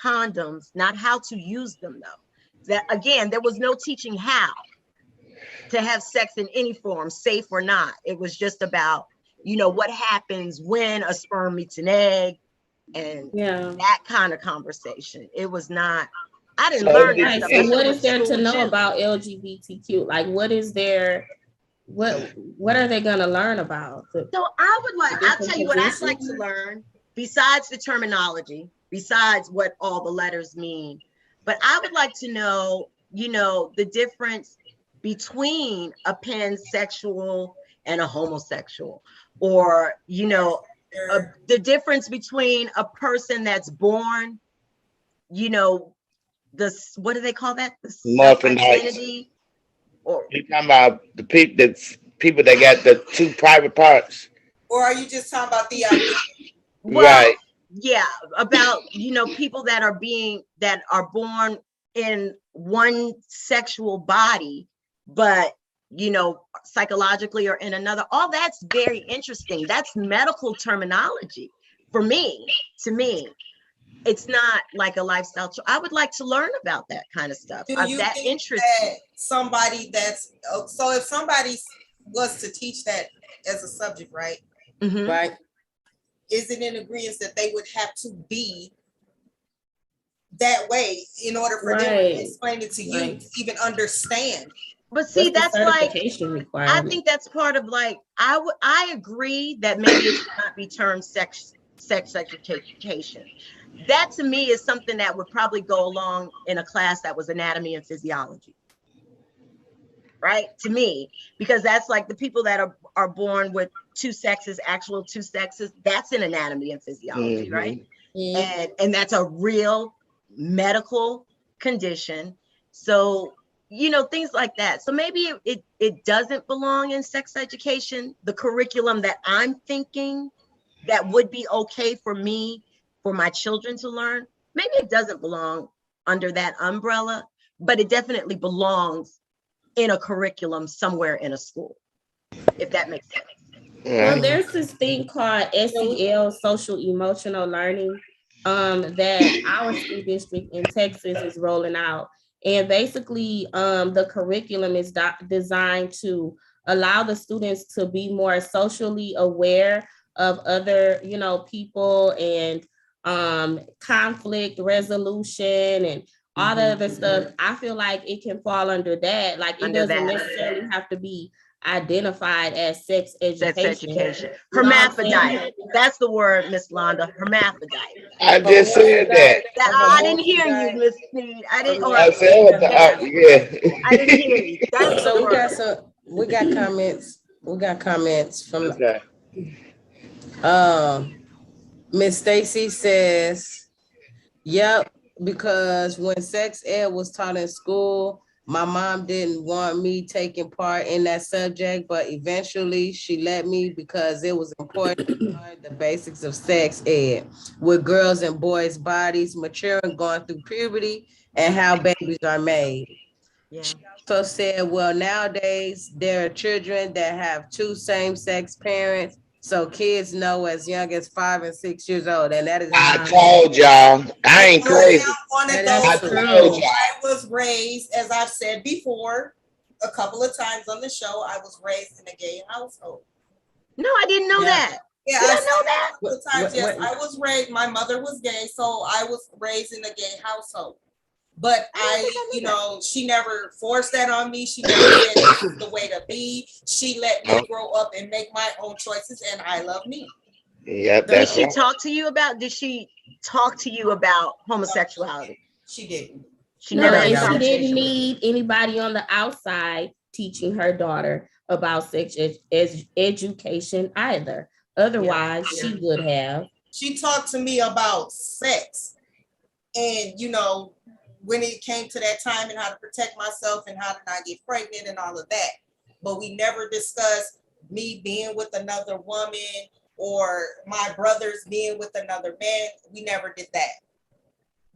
condoms, not how to use them though. That again, there was no teaching how to have sex in any form, safe or not. It was just about, what happens when a sperm meets an egg and Yeah. that kind of conversation. It was not, I didn't So learn that Right. stuff. So I should what have went is to there to school know too. about LGBTQ? Like what is there what are they gonna learn about? So I'll tell you what I'd like to learn, besides the terminology, besides what all the letters mean. But I would like to know, the difference between a pansexual and a homosexual, or, the difference between a person that's born, what do they call that? The Morphinite. self-identity, or You talking about the people that got the two private parts, Or are you just talking about the idea? well, right? yeah, about, people that are born in one sexual body, but, psychologically or in another. All that's very interesting. That's medical terminology for me, to me. it's not like a lifestyle. I would like to learn about that kind of stuff. Do you That think interests that me. somebody that's so if somebody was to teach that as a subject, right? Mm-hmm. Right. Is it in agreement that they would have to be that way in order for them to explain it to you to even understand? But see, What's the that's like, certification I requirement? think that's part of like, I agree that maybe it should not be termed sex education. That to me is something that would probably go along in a class that was anatomy and physiology. Right? To me, because that's like the people that are born with two sexes, actual two sexes, that's in anatomy and physiology, right? And that's a real medical condition. So, things like that. So maybe it doesn't belong in sex education. The curriculum that I'm thinking that would be okay for me, for my children to learn, maybe it doesn't belong under that umbrella, but it definitely belongs in a curriculum somewhere in a school, if that makes sense. Well, there's this thing called SEL, social emotional learning, that our school district in Texas is rolling out. And basically, the curriculum is designed to allow the students to be more socially aware of other, people, and conflict resolution and all the other stuff. I feel like it can fall under that. Like, it doesn't necessarily have to be identified as sex education. Hermaphrodite. That's the word, Ms.Londa. Hermaphrodite. I just said that. I didn't hear you, Miss Sneed. I didn't. I said what yeah. I didn't hear you. That's So the we word. got we got comments. We got comments from Okay. Miss Stacy says, yep, because when sex ed was taught in school, my mom didn't want me taking part in that subject, but eventually she let me because it was important to learn the basics of sex ed with girls and boys' bodies maturing, going through puberty, and how babies are made. Yeah. She also said, well, nowadays there are children that have two same-sex parents, so kids know as young as 5 and 6 years old, and that is I told y'all, I ain't crazy. One of I those. told y'all. I was raised, as I've said before, a couple of times on the show. I was raised in a gay household. No, I didn't know that. Yeah, I know that. A couple of times, yes, I was raised. My mother was gay, so I was raised in a gay household. But she never forced that on me. She never said this is the way to be. She let me grow up and make my own choices, and I love me. Yep, Did she talk to you about homosexuality? She didn't. She didn't need anybody on the outside teaching her daughter about sex education either. Otherwise, she would have. She talked to me about sex, and when it came to that time and how to protect myself and how to not get pregnant and all of that. But we never discussed me being with another woman or my brothers being with another man. We never did that.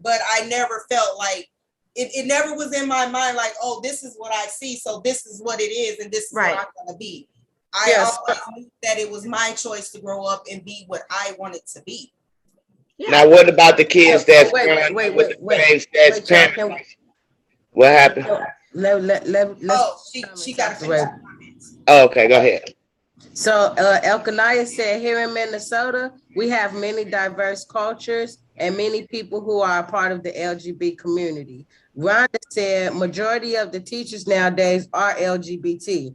But I never felt like it never was in my mind like, oh, this is what I see, so this is what it is, and this is what I'm gonna be. I always knew that it was my choice to grow up and be what I wanted to be. Yeah. Now, what about the kids that's with the same-sex parents? What happened? She got to okay, go ahead. So Elkanaya said, here in Minnesota, we have many diverse cultures and many people who are a part of the LGBT community. Rhonda said, majority of the teachers nowadays are LGBT.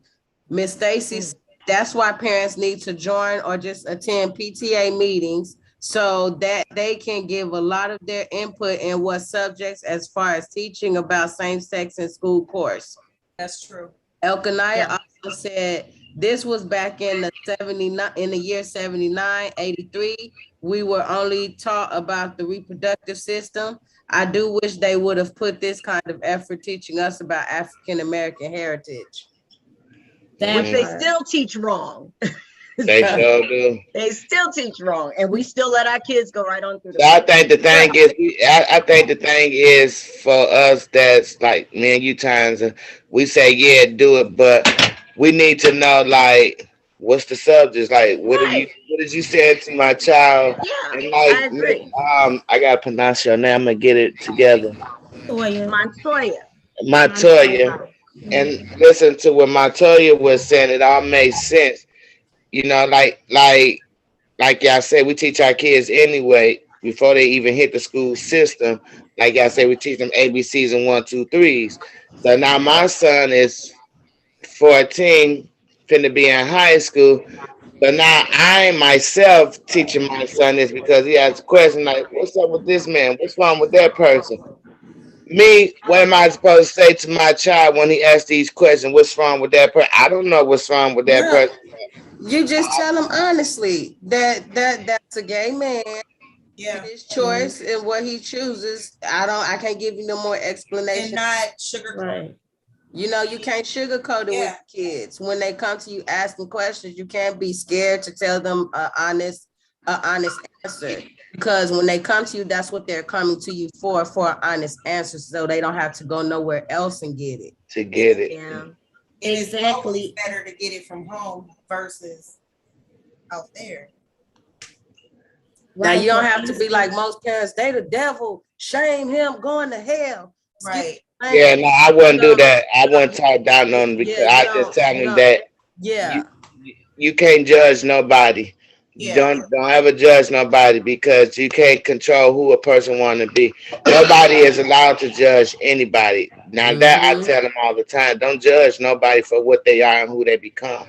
Miss Stacy said, that's why parents need to join or just attend PTA meetings so that they can give a lot of their input in what subjects as far as teaching about same-sex in school course. That's true. Elkanaya also said, this was back in the year 79, 83. We were only taught about the reproductive system. I do wish they would have put this kind of effort teaching us about African American heritage. Which they still teach wrong. They sure do. They still teach wrong, and we still let our kids go right on through. I think the thing is for us that's like me and you times we say do it, but we need to know like what's the subject? Like, Right. what did you say to my child? Yeah, And I like, agree. I gotta pronounce your name. I'm gonna get it together. Toya. Montoya. Montoya. Montoya. And Mhm. listen to what Montoya was saying. It all made sense. You know, like y'all said, we teach our kids anyway before they even hit the school system. Like y'all said, we teach them ABCs and one, two, threes. So now my son is 14, finna be in high school. But now I myself teaching my son this because he has a question like, what's up with this man? What's wrong with that person? Me, what am I supposed to say to my child when he asks these questions? What's wrong with that person? I don't know what's wrong with that Yeah, person. you just tell them honestly that that's a gay man, Yeah. his choice and what he chooses. I can't give you no more And explanation. not sugarcoat. Right. You know, you can't sugarcoat it with Yeah. the kids. When they come to you asking questions, you can't be scared to tell them a honest answer. Because when they come to you, that's what they're coming to you for an honest answer. So they don't have to go nowhere else and get it. To get it. Yeah. And it's always Exactly. better to get it from home versus out there. Now Right. you don't For have to be like instance, most parents, they the devil, shame him, going to hell. Right. Yeah, no, I wouldn't do No, that. I wouldn't talk down on him yeah, because I just tell him that yeah, you you can't judge nobody. Yeah. Don't ever judge nobody because you can't control who a person want to be. Nobody is allowed to judge anybody. Now that I mm-hmm, tell them all the time, don't judge nobody for what they are and who they become.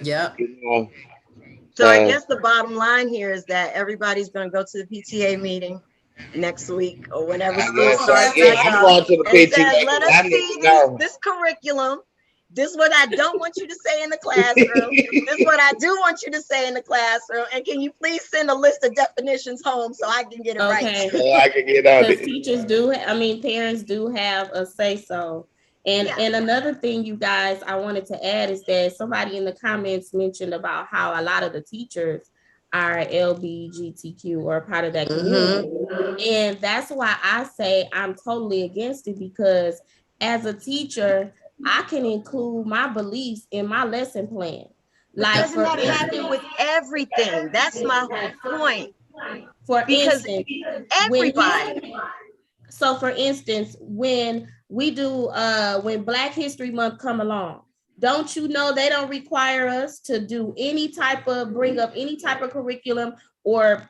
yep. You know, So I so guess the bottom line here is that everybody's going to go to the PTA meeting next week or whenever I school guess so. starts Yeah, back I'm up going to the and PTA says, let because us I need see to know. this curriculum. This is what I don't want you to say in the classroom. This is what I do want you to say in the classroom. And can you please send a list of definitions home so I can get it right? okay. So I can get on Because it. teachers do, I mean, parents do have a say so. And Yeah. and another thing, you guys, I wanted to add is that somebody in the comments mentioned about how a lot of the teachers are LBGTQ or part of that Mm-hmm. community. And that's why I say I'm totally against it because as a teacher, I can include my beliefs in my lesson plan. But Like doesn't for that happen with everything? That's my whole point. Because instance, when everybody, for instance, when we do when Black History Month come along, don't you know they don't require us to do any type of bring up any type of curriculum or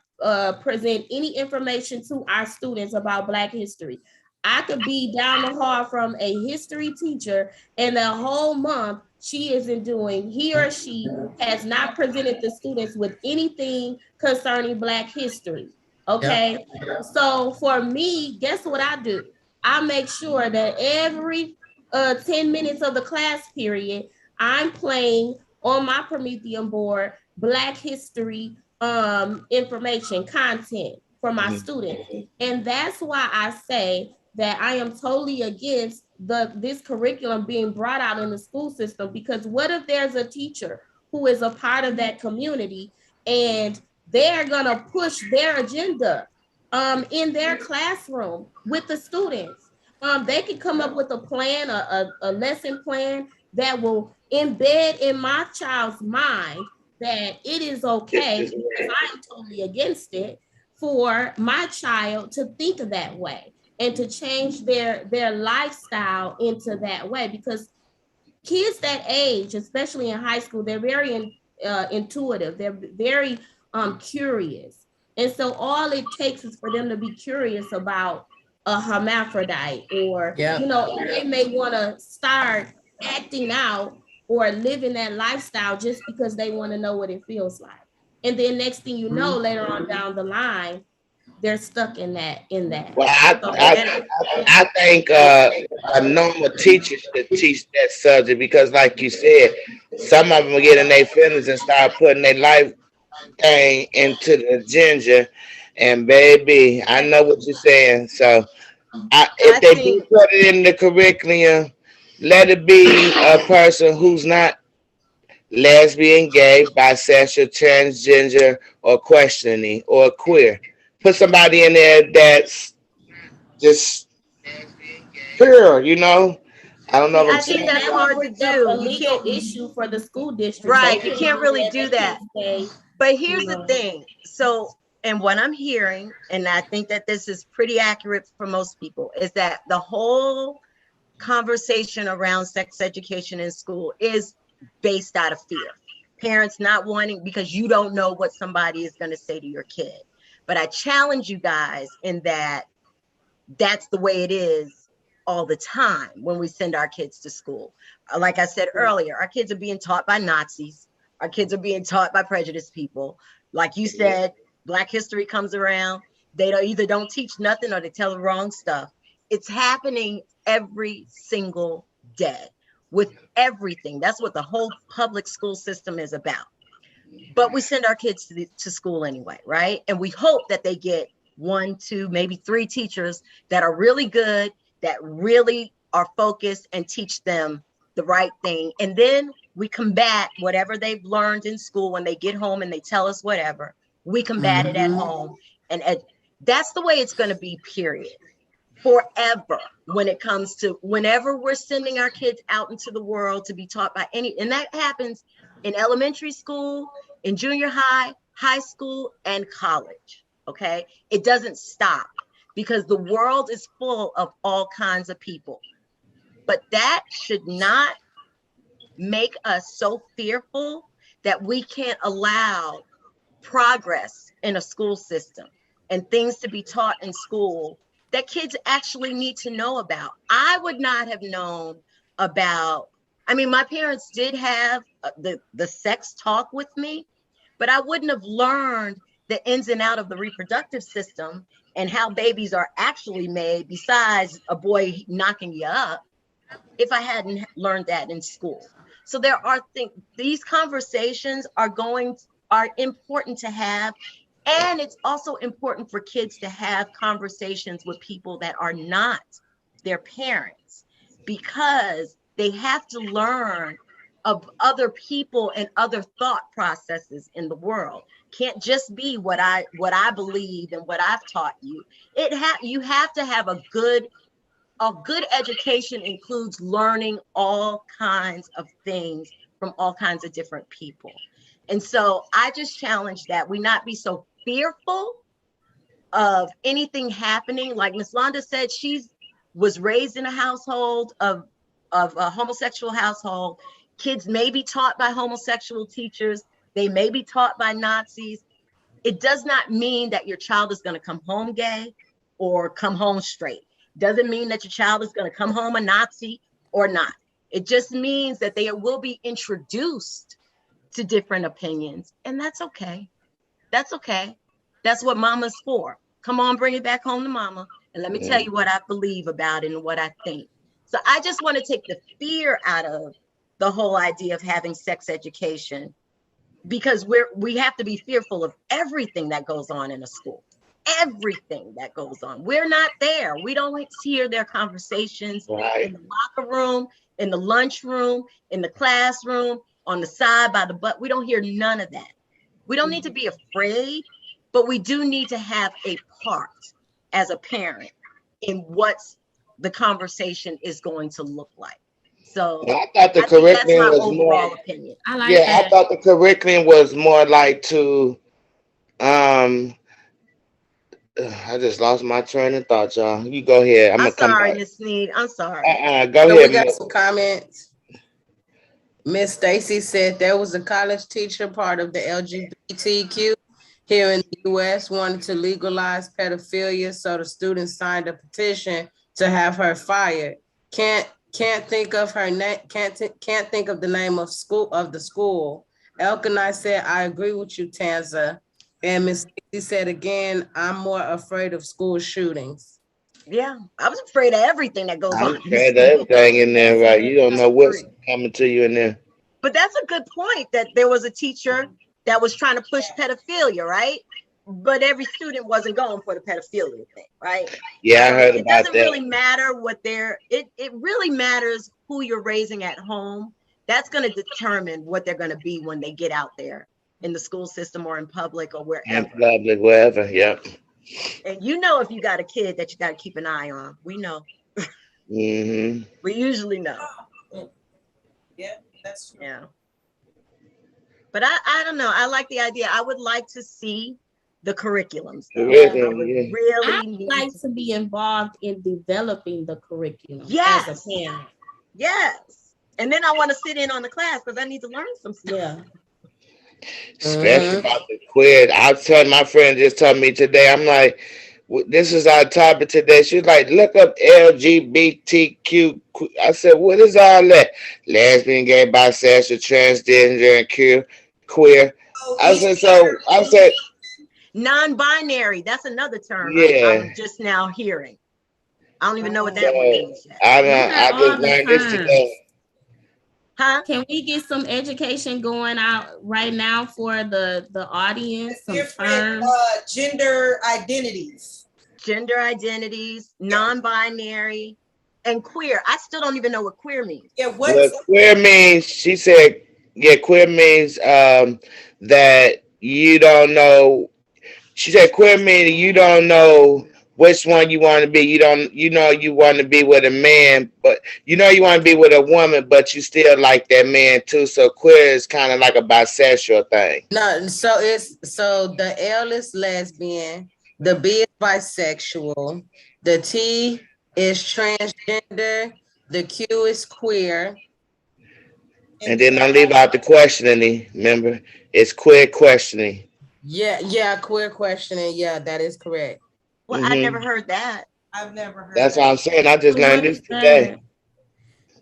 present any information to our students about Black history. I could be down the hall from a history teacher, and the whole month she isn't doing, he or she has not presented the students with anything concerning Black history. Yep. Okay. So for me, guess what I do? I make sure that every 10 minutes of the class period, I'm playing on my Promethean board Black history information content for my Mhm. students. And that's why I say that I am totally against this curriculum being brought out in the school system, because what if there's a teacher who is a part of that community and they're gonna push their agenda in their classroom with the students? They can come up with a plan, a lesson plan that will embed in my child's mind that it is This okay, is because I am totally against it, for my child to think that way and to change their lifestyle into that way. Because kids that age, especially in high school, they're very intuitive. They're very curious, and so all it takes is for them to be curious about a hermaphrodite, or Yep. they may want to start acting out or living that lifestyle just because they want to know what it feels like. And then next thing you know, later on down the line, they're stuck in that. well. So, I think a normal teacher should teach that subject because, like you said, some of them will get in their feelings and start putting their life thing into the ginger. And baby, I know what you're saying. So, if I they do think, put it in the curriculum, let it be a person who's not lesbian, gay, bisexual, transgender, or questioning or queer. Put somebody in there that's just pure, I don't know See, if I'm I think saying that's That it would hard to bring up a do. You legal can't, issue for the school district. They right, you can't can't do really that. do They that. can't say, But you here's the know. thing. So, and what I'm hearing, and I think that this is pretty accurate for most people, is that the whole conversation around sex education in school is based out of fear. Parents not wanting, because you don't know what somebody is going to say to your kid. But I challenge you guys in that that's the way it is all the time when we send our kids to school. Like I said earlier, our kids are being taught by Nazis. Our kids are being taught by prejudiced people. Like you said, Black history comes around. They don't teach nothing or they tell the wrong stuff. It's happening every single day with everything. That's what the whole public school system is about. But we send our kids to school anyway, right? And we hope that they get one, two, maybe three teachers that are really good, that really are focused and teach them the right thing. And then we combat whatever they've learned in school when they get home and they tell us whatever. We combat it at home. And that's the way it's going to be, period. Forever, when it comes to whenever we're sending our kids out into the world to be taught by and that happens in elementary school, in junior high, high school, and college. Okay, it doesn't stop because the world is full of all kinds of people, but that should not make us so fearful that we can't allow progress in a school system and things to be taught in school that kids actually need to know about. I would not have known about, I mean, my parents did have the sex talk with me, but I wouldn't have learned the ins and out of the reproductive system and how babies are actually made besides a boy knocking you up if I hadn't learned that in school. So there are things, these conversations are important to have. And it's also important for kids to have conversations with people that are not their parents because they have to learn of other people and other thought processes in the world. Can't just be what I believe and what I've taught you. You have to have a good education includes learning all kinds of things from all kinds of different people. And so I just challenge that we not be so fearful of anything happening. Like Ms.Londa said, she was raised in a household of a homosexual household. Kids may be taught by homosexual teachers. They may be taught by Nazis. It does not mean that your child is going to come home gay or come home straight. Doesn't mean that your child is going to come home a Nazi or not. It just means that they will be introduced to different opinions, and that's okay. That's okay. That's what mama's for. Come on, bring it back home to mama, and let me tell you what I believe about it and what I think. So I just want to take the fear out of the whole idea of having sex education because we have to be fearful of everything that goes on in a school. Everything that goes on. We're not there. We don't hear their conversations Right. in the locker room, in the lunchroom, in the classroom, on the side by the butt. We don't hear none of that. We don't need to be afraid, but we do need to have a part as a parent in what's the conversation is going to look like. So I thought the I think that's curriculum my was more. overall opinion. I like Yeah, I that. thought the curriculum was more like to. Um, I just lost my train of thought, y'all. You go ahead. I'm I'm gonna come sorry, back. Miss Sneed. I'm sorry. Go So we ahead, got Miss. some comments. Miss Stacy said there was a college teacher, part of the LGBTQ here in the US, wanted to legalize pedophilia, so the students signed a petition to have her fired. Can't think of her name. Can't think of the name of the school. Elkanai said, "I agree with you, Tanza." And Miss Stacy said again, "I'm more afraid of school shootings." Yeah, I was afraid of everything that goes I'm on in the scared of school. everything in there, So right? You don't I know what's agree. coming to you in there. But that's a good point that there was a teacher that was trying to push pedophilia, right? But every student wasn't going for the pedophilia thing, right? Yeah, I heard It about doesn't that. really matter it really matters who you're raising at home. That's going to determine what they're going to be when they get out there in the school system or in public or In wherever. public, wherever. Yep. And you know, if you got a kid that you got to keep an eye on, we know. Mm-hmm. We usually know. Yeah, that's true. Yeah. But I don't know. I like the idea. I would like to see the curriculums though. Yeah. I would Yeah. really I need like to be involved in developing the curriculum as a Yes. parent. Yes. And then I want to sit in on the class because I need to learn some stuff. Yeah. Especially about the queer. I was telling my friend just told me today, I'm like, this is our topic today. She's like, look up LGBTQ. I said, what is all that? Lesbian, gay, bisexual, transgender, and queer. So I each said, so I said, Non-binary. That's another term yeah. I'm just now hearing. I don't even know what So that one means yet. What I are just all the learned this today. terms? Huh? Can we get some education going out right now for the audience? Some different terms. gender identities. Gender identities, non-binary, and queer. I still don't even know what queer means. Yeah, What what's queer means, she said, yeah, queer means that you don't know. She said queer meaning you don't know which one you want to be. You don't, you know, you want to be with a man, but you know you want to be with a woman, but you still like that man too. So queer is kind of like a bisexual thing. No, so the L is lesbian, the B is bisexual, the T is transgender, the Q is queer. And then I leave out the questioning. Remember, it's queer questioning. Yeah, queer questioning. Yeah, that is correct. Well, I never heard that. I've never heard That's that. what I'm saying. I just So learned what this is today.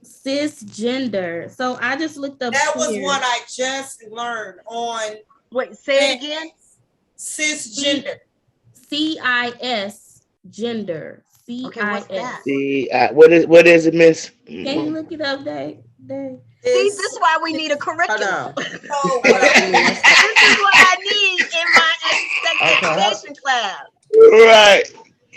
that? Cisgender. So I just looked up. That was queer. what I just learned on Wait, say it again. cisgender. CIS gender. CIS. Okay, what's that? See, what is it, Miss? Can you look it up, Dave? See, this is why we need a curriculum. Hold on. So what I, This is what I need in my sex education class. Right.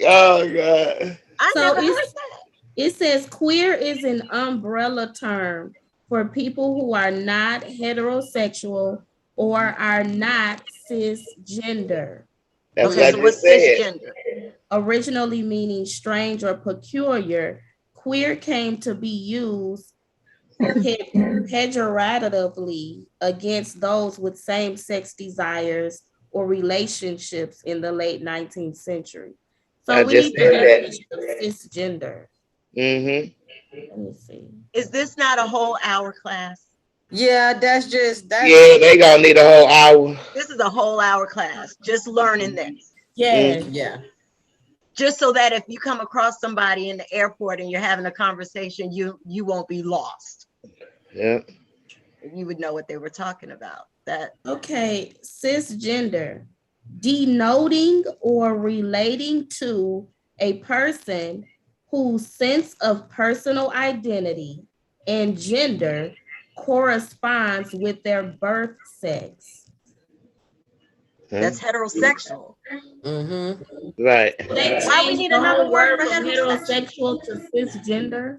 Oh God. I So never heard it's, that. it says queer is an umbrella term for people who are not heterosexual or are not cisgender. That's Okay, what so I what's just said. cisgender? Originally meaning strange or peculiar, queer came to be used pejoratively against those with same-sex desires or relationships in the late 19th century. So I we just need the said that. definition of cisgender. Mm-hmm. Let me see. Is this not a whole hour class? Yeah, that's Yeah, they gonna need a whole hour. This is a whole hour class, just learning this. Yes. yeah. Just so that if you come across somebody in the airport and you're having a conversation, you won't be lost. Yeah. You would know what they were talking about. That Okay, cisgender, denoting or relating to a person whose sense of personal identity and gender corresponds with their birth sex. that's heterosexual. Mm-hmm. Right. They Why we changed need the another whole word word for from heterosexual? heterosexual to cisgender.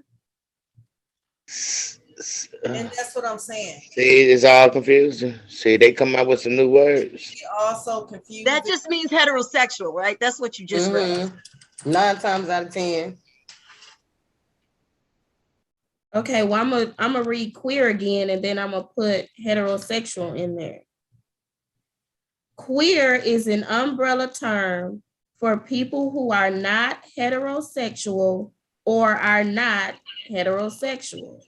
and that's what I'm saying. See, it's all confusing. See, they come up with some new words. She also confused. That just means heterosexual, right? That's what you just read. 9 times out of 10. Okay, well, I'm gonna read queer again, and then I'm gonna put heterosexual in there. Queer is an umbrella term for people who are not heterosexual or are not heterosexual.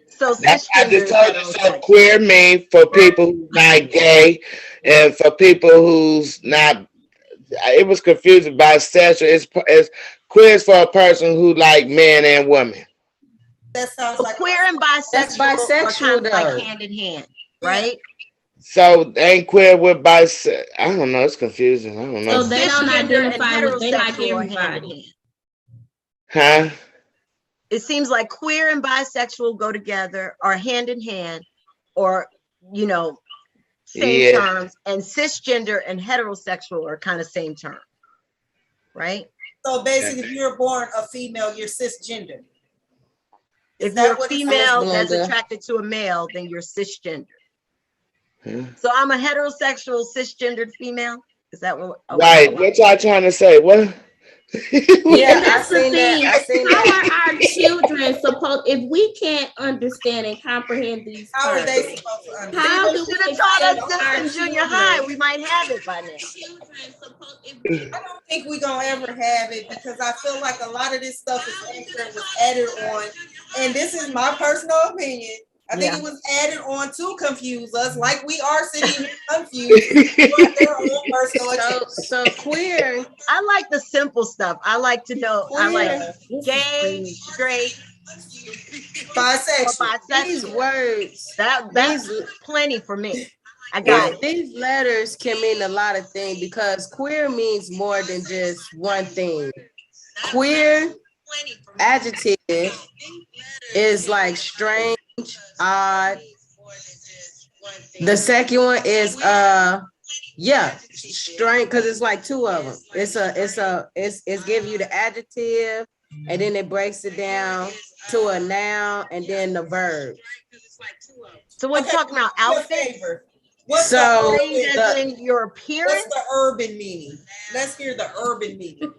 So That's I cisgender just is told you. So heterosexual. queer mean for people who's not gay, and for people who's not. It was confusing. Bisexual. It's queer is for a person who like men and women. That sounds So like queer and That's bisexual are bisexual, kind of like though. hand in hand, Yeah. right? So ain't queer with bisexual. I don't know. It's confusing. I don't know. So they don't Cisgender and identify with, they like heterosexual are hand in everybody. hand. Huh? It seems like queer and bisexual go together, are hand in hand, or same Yeah. terms, and cisgender and heterosexual are kind of same term, right? so. Basically, if you're born a female, you're cisgender. If that you're a what it's- female that's Ms.Londa. attracted to a male, then you're cisgender. Huh? So I'm a heterosexual cisgendered female. Is that what? Okay. Right. What y'all trying to say? What? Yeah, And I that's the seen that. thing. I seen How that. are our children supposed, if we can't understand and comprehend these How are terms, they supposed to See, understand? how they do should we have taught us expect this our in junior high. children? We might have it by now. I don't think we're gonna ever have it because I feel like a lot of this stuff is extra and was added on. And this is my personal opinion. I think Yeah. it was added on to confuse us, like we are sitting here confused for their own personal attention. So queer, I like the simple stuff. I like to know. I like queer. This is gay, crazy. straight, or Bisexual. These bisexual. words, That's these plenty for me. I yeah, got it. these letters can mean a lot of things because queer means more than just one thing. Queer adjective is like strange, odd. The second one is yeah, strange because it's like two of them. It's giving you the adjective and then it breaks it down to a noun and then the verb. So we're Okay, talking about do me a outfits. favor. What's So Strange as the in your appearance. the urban meaning? Let's hear the urban meaning.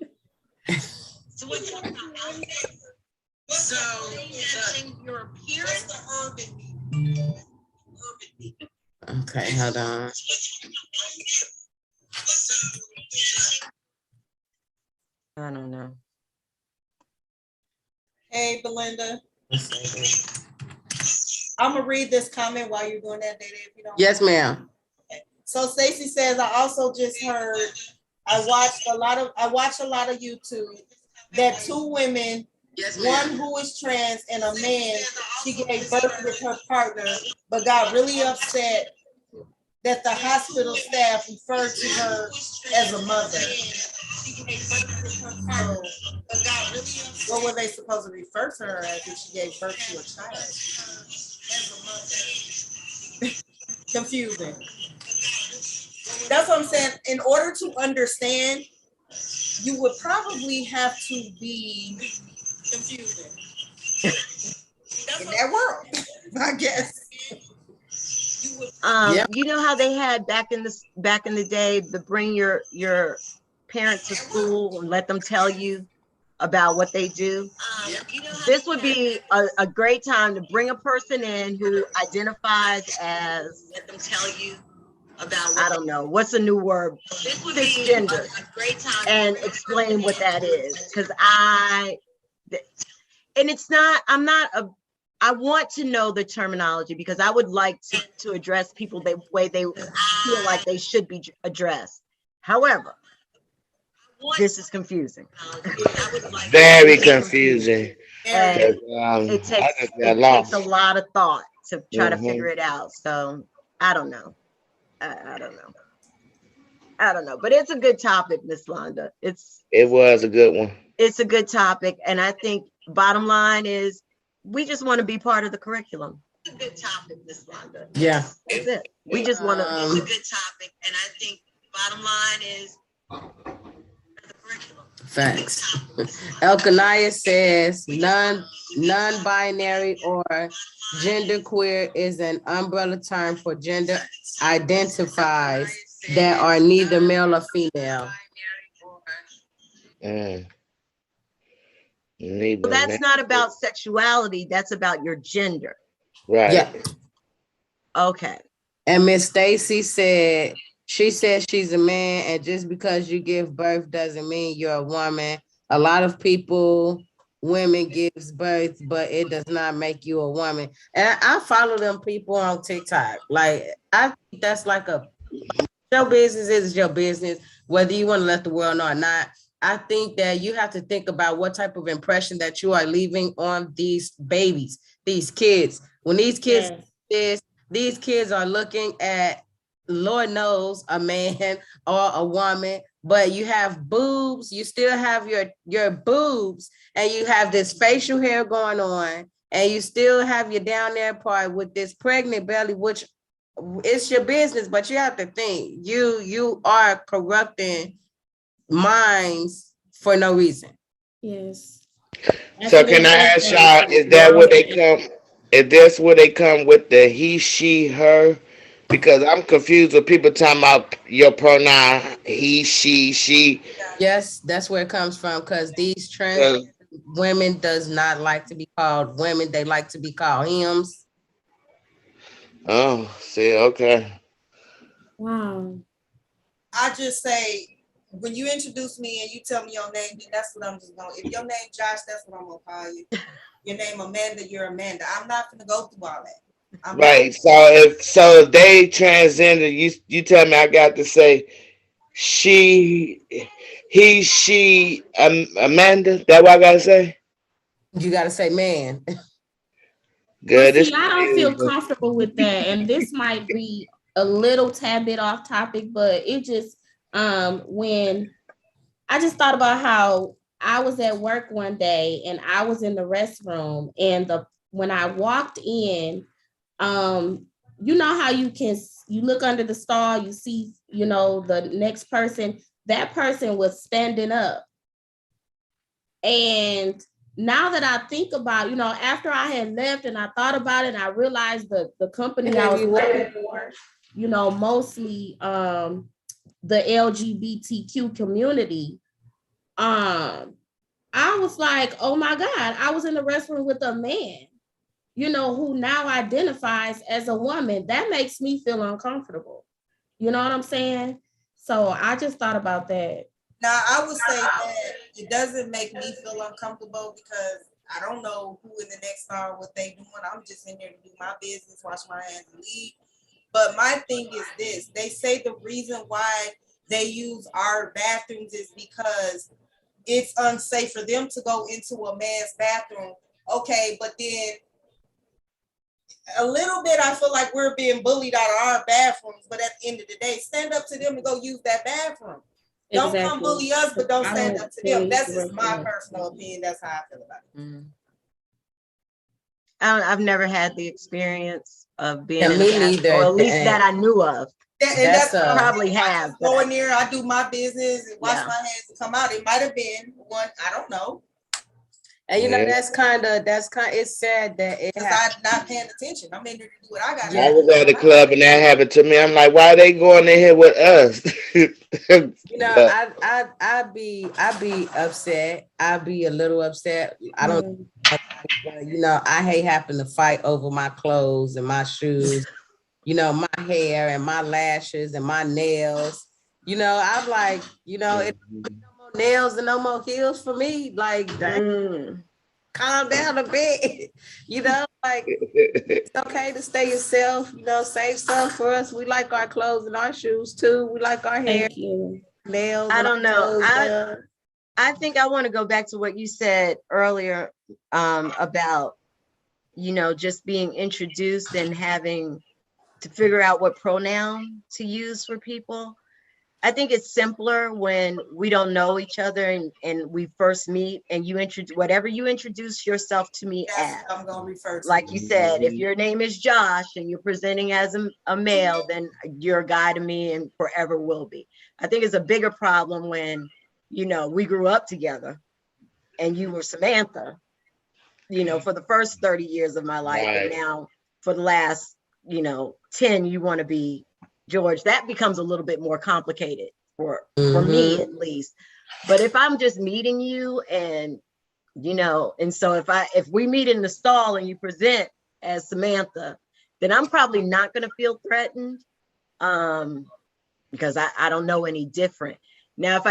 What's the urban meaning? okay, hold on. I don't know. Hey, Belinda. I'm gonna read this comment while you're doing that, Dada, if you don't. Yes, ma'am. So Stacy says, I also just heard, I watch a lot of YouTube that two women, one who is trans and a man, she gave birth with her partner, but got really upset that the hospital staff referred to her as a mother. So, what were they supposed to refer to her as if she gave birth to a child? Confusing. That's what I'm saying. In order to understand, you would probably have to be confusing in that world, I guess. Yeah. You know how they had back in the day, the bring your parents to school and let them tell you about what they do. This would be a great time to bring a person in who identifies as, let them tell you about, I don't know, what's a new word, cisgender, and explain what that is. Because and it's not, I'm not a, I want to know the terminology because I would like to address people the way they feel like they should be addressed. However, this is confusing. Very confusing. And I just got it takes lost. a lot of thought to try to Mhm. figure it out. So I don't know. I don't know. I don't know. But it's a good topic, Ms.Londa. It was a good one. It's a good topic. And I think bottom line is we just want to be part of the curriculum. It's a good topic, Ms.Londa. Yeah. That's it. We just want to. It's a good topic. And I think bottom line is the curriculum. Facts. Elkanaya says non-binary or genderqueer is an umbrella term for gender identifies that are neither male or female. Mm. Well, that's not about sexuality. That's about your gender. Right. Yeah. Okay. And Miss Stacy said, she says she's a man, and just because you give birth doesn't mean you're a woman. A lot of women gives birth, but it does not make you a woman. And I follow them people on TikTok. Like, I think that's like your business is your business, whether you want to let the world know or not. I think that you have to think about what type of impression that you are leaving on these babies, these kids. When these kids these kids are looking at, Lord knows, a man or a woman, but you have boobs, you still have your boobs, and you have this facial hair going on, and you still have your down there part with this pregnant belly, which it's your business, but you have to think you are corrupting minds for no reason. Yes. So can I ask y'all, is that what they come? Is this where they come with the he, she, her Because I'm confused with people talking about your pronoun he, she. Yes, that's where it comes from, because these trans 'Cause- women does not like to be called women. They like to be called hims. oh, see, okay. Wow. I just say when you introduce me and you tell me your name, then that's what I'm just going. If your name Josh, that's what I'm gonna call you. Your name Amanda, you're Amanda. I'm not gonna go through all that. I'm not. Right. So if they transgender, you tell me I got to say she, he, she, Amanda. That what I gotta say? You got to say man. Well, Good. This see, I don't feel confusing. comfortable with that, and this might be a little tad bit off topic, but it just when I just thought about how I was at work one day and I was in the restroom, and the when I walked in, um, you know how you look under the stall, you see, the next person. That person was standing up, and now that I think about, after I had left and I thought about it, and I realized the company I was working for, mostly the LGBTQ community. I was like, oh my God, I was in the restroom with a man, who now identifies as a woman. That makes me feel uncomfortable. You know what I'm saying? So I just thought about that. Now I would say that it doesn't make me feel uncomfortable because I don't know who in the next hour what they doing. I'm just in there to do my business, wash my hands, and leave. But my thing is this: they say the reason why they use our bathrooms is because it's unsafe for them to go into a man's bathroom. Okay, but then a little bit I feel like we're being bullied out of our bathrooms, but at the end of the day, stand up to them and go use that bathroom. Don't come bully us, but don't stand up to them. That's just my personal opinion. That's how I feel about it. Mm. I've never had the experience of being Yeah, in me a bathroom, neither. or at least that I knew of. And that's what I'm Probably saying. have, I but go in there, I do my business and wash Yeah. my hands and come out. It might have been one, I don't know, And Yeah. it's sad that it because happened. I'm not paying attention. I'm in there to do what I got to I Yeah. do. was at the club and that happened to me. I'm like, why are they going in here with us? But I be upset. I be a little upset. I don't, I hate having to fight over my clothes and my shoes, my hair and my lashes and my nails. I'm like, it no more nails and no more heels for me. Like, calm down a bit. Like, it's okay to stay yourself, save stuff for us. We like our clothes and our shoes too. We like our hair, Thank you. nails, I and don't our know. toes done. I think I want to go back to what you said earlier about, just being introduced and having to figure out what pronoun to use for people. I think it's simpler when we don't know each other and we first meet and you introduce whatever you introduce yourself to me That's as. what I'm going to refer to. Like you said, if your name is Josh and you're presenting as a male, then you're a guy to me and forever will be. I think it's a bigger problem when, we grew up together and you were Samantha, for the first 30 years of my life. And right. now for the last, 10, you want to be George. That becomes a little bit more complicated for me at least. But if I'm just meeting you and and so if we meet in the stall and you present as Samantha, then I'm probably not going to feel threatened because I don't know any different. Now,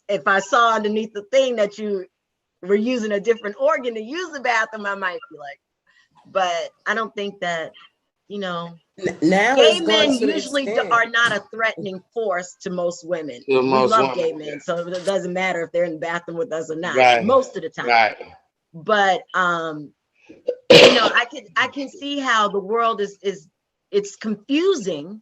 if I saw underneath the thing that you were using a different organ to use the bathroom, I might be like, but I don't think that, Now gay it's men going to the usually extent. are not a threatening force to most women. To We most love women, gay men, so it doesn't matter if they're in the bathroom with us or not, right. most of the time. Right. But I can see how the world is it's confusing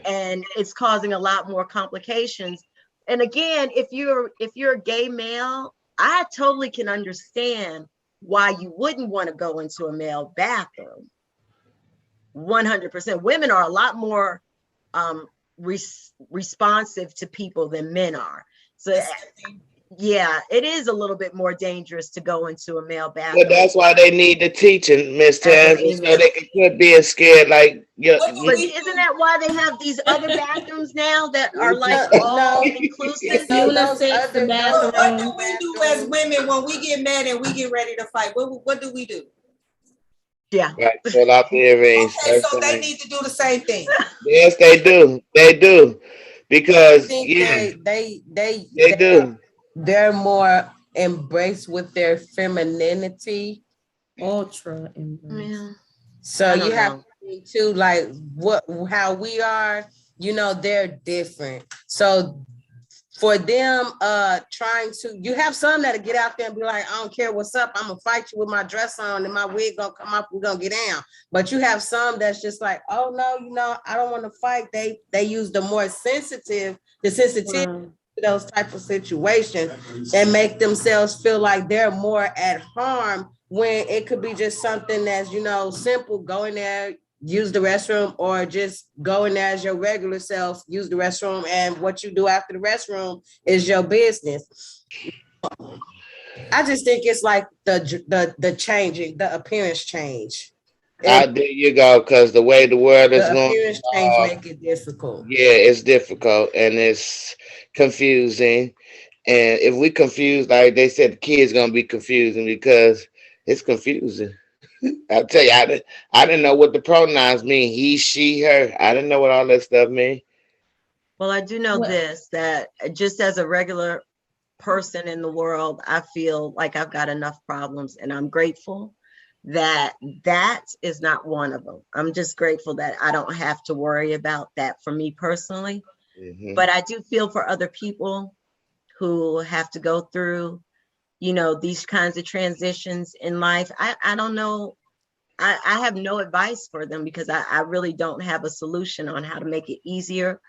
and it's causing a lot more complications. And again, if you're a gay male, I totally can understand why you wouldn't want to go into a male bathroom. 100%. Women are a lot more responsive to people than men are. So yeah, it is a little bit more dangerous to go into a male But bathroom that's why they need the teaching, Miss as a Tams, so female. they can quit being scared. Like, What do But we isn't do? that why they have these other bathrooms now that are like all No, inclusive? those Unisex, the other those But what other do bathroom. we do as bathrooms. women when we get mad and we get ready to fight? What do we do? Yeah. right, pull out the earrings. Okay, First so they thing. need to do the same thing. Yes, they do. They do. I Because think yeah, they they do. they're more embraced with their femininity. Ultra embrace. Yeah. So I you don't have to know. think too, like what how we are, they're different. So for them trying to, you have some that'll get out there and be like, I don't care what's up, I'm gonna fight you with my dress on and my wig gonna come up, we're gonna get down. But you have some that's just like, oh no, I don't want to fight. They use the sensitivity Wow. to those type of situations and make themselves feel like they're more at harm when it could be just something that's, simple. Go in there, use the restroom, or just go in there as your regular self, use the restroom, and what you do after the restroom is your business. I just think it's like the changing, the appearance change. And There you go. Because the way the world is the going, appearance change uh, make it difficult. yeah, it's difficult and it's confusing. And if we confuse, like they said, the kids gonna be confusing because it's confusing. I'll tell you, I didn't know what the pronouns mean. He, she, her. I didn't know what all that stuff mean. Well, I do know Well, this, that just as a regular person in the world, I feel like I've got enough problems, and I'm grateful that that is not one of them. I'm just grateful that I don't have to worry about that for me personally. Hmm. But I do feel for other people who have to go through, these kinds of transitions in life. I don't know. I have no advice for them because I really don't have a solution on how to make it easier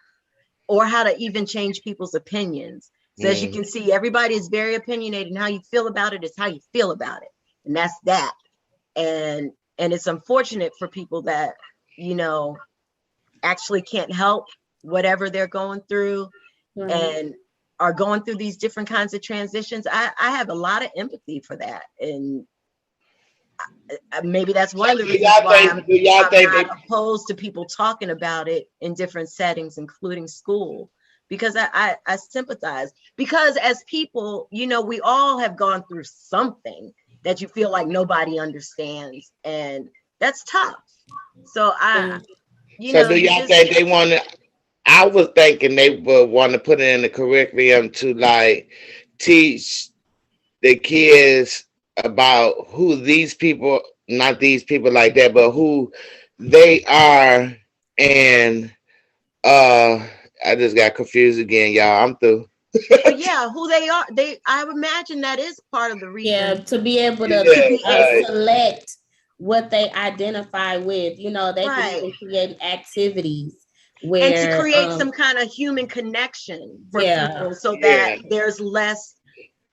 or how to even change people's opinions. So as you Hmm. can see, everybody is very opinionated, and how you feel about it is how you feel about it. And that's that. And it's unfortunate for people that, you know, actually can't help whatever they're going through right. and are going through these different kinds of transitions. I have a lot of empathy for that. And maybe that's one of the Do reasons y'all why think? Do y'all I'm think not they? opposed to people talking about it in different settings, including school, because I sympathize. Because as people, we all have gone through something that you feel like nobody understands, and that's tough. So Yeah. So do you y'all just think they want to? I was thinking they would want to put it in the curriculum to like teach the kids about who these people, not these people like that, but who they are. And uh I just got confused again, y'all. I'm through. but yeah, who they are. I would imagine that is part of the Yeah, reason to be able to to Yeah, be able, right. select what they identify with. They could right, even create activities and to where, create some kind of human connection for yeah. people so that Yeah, there's less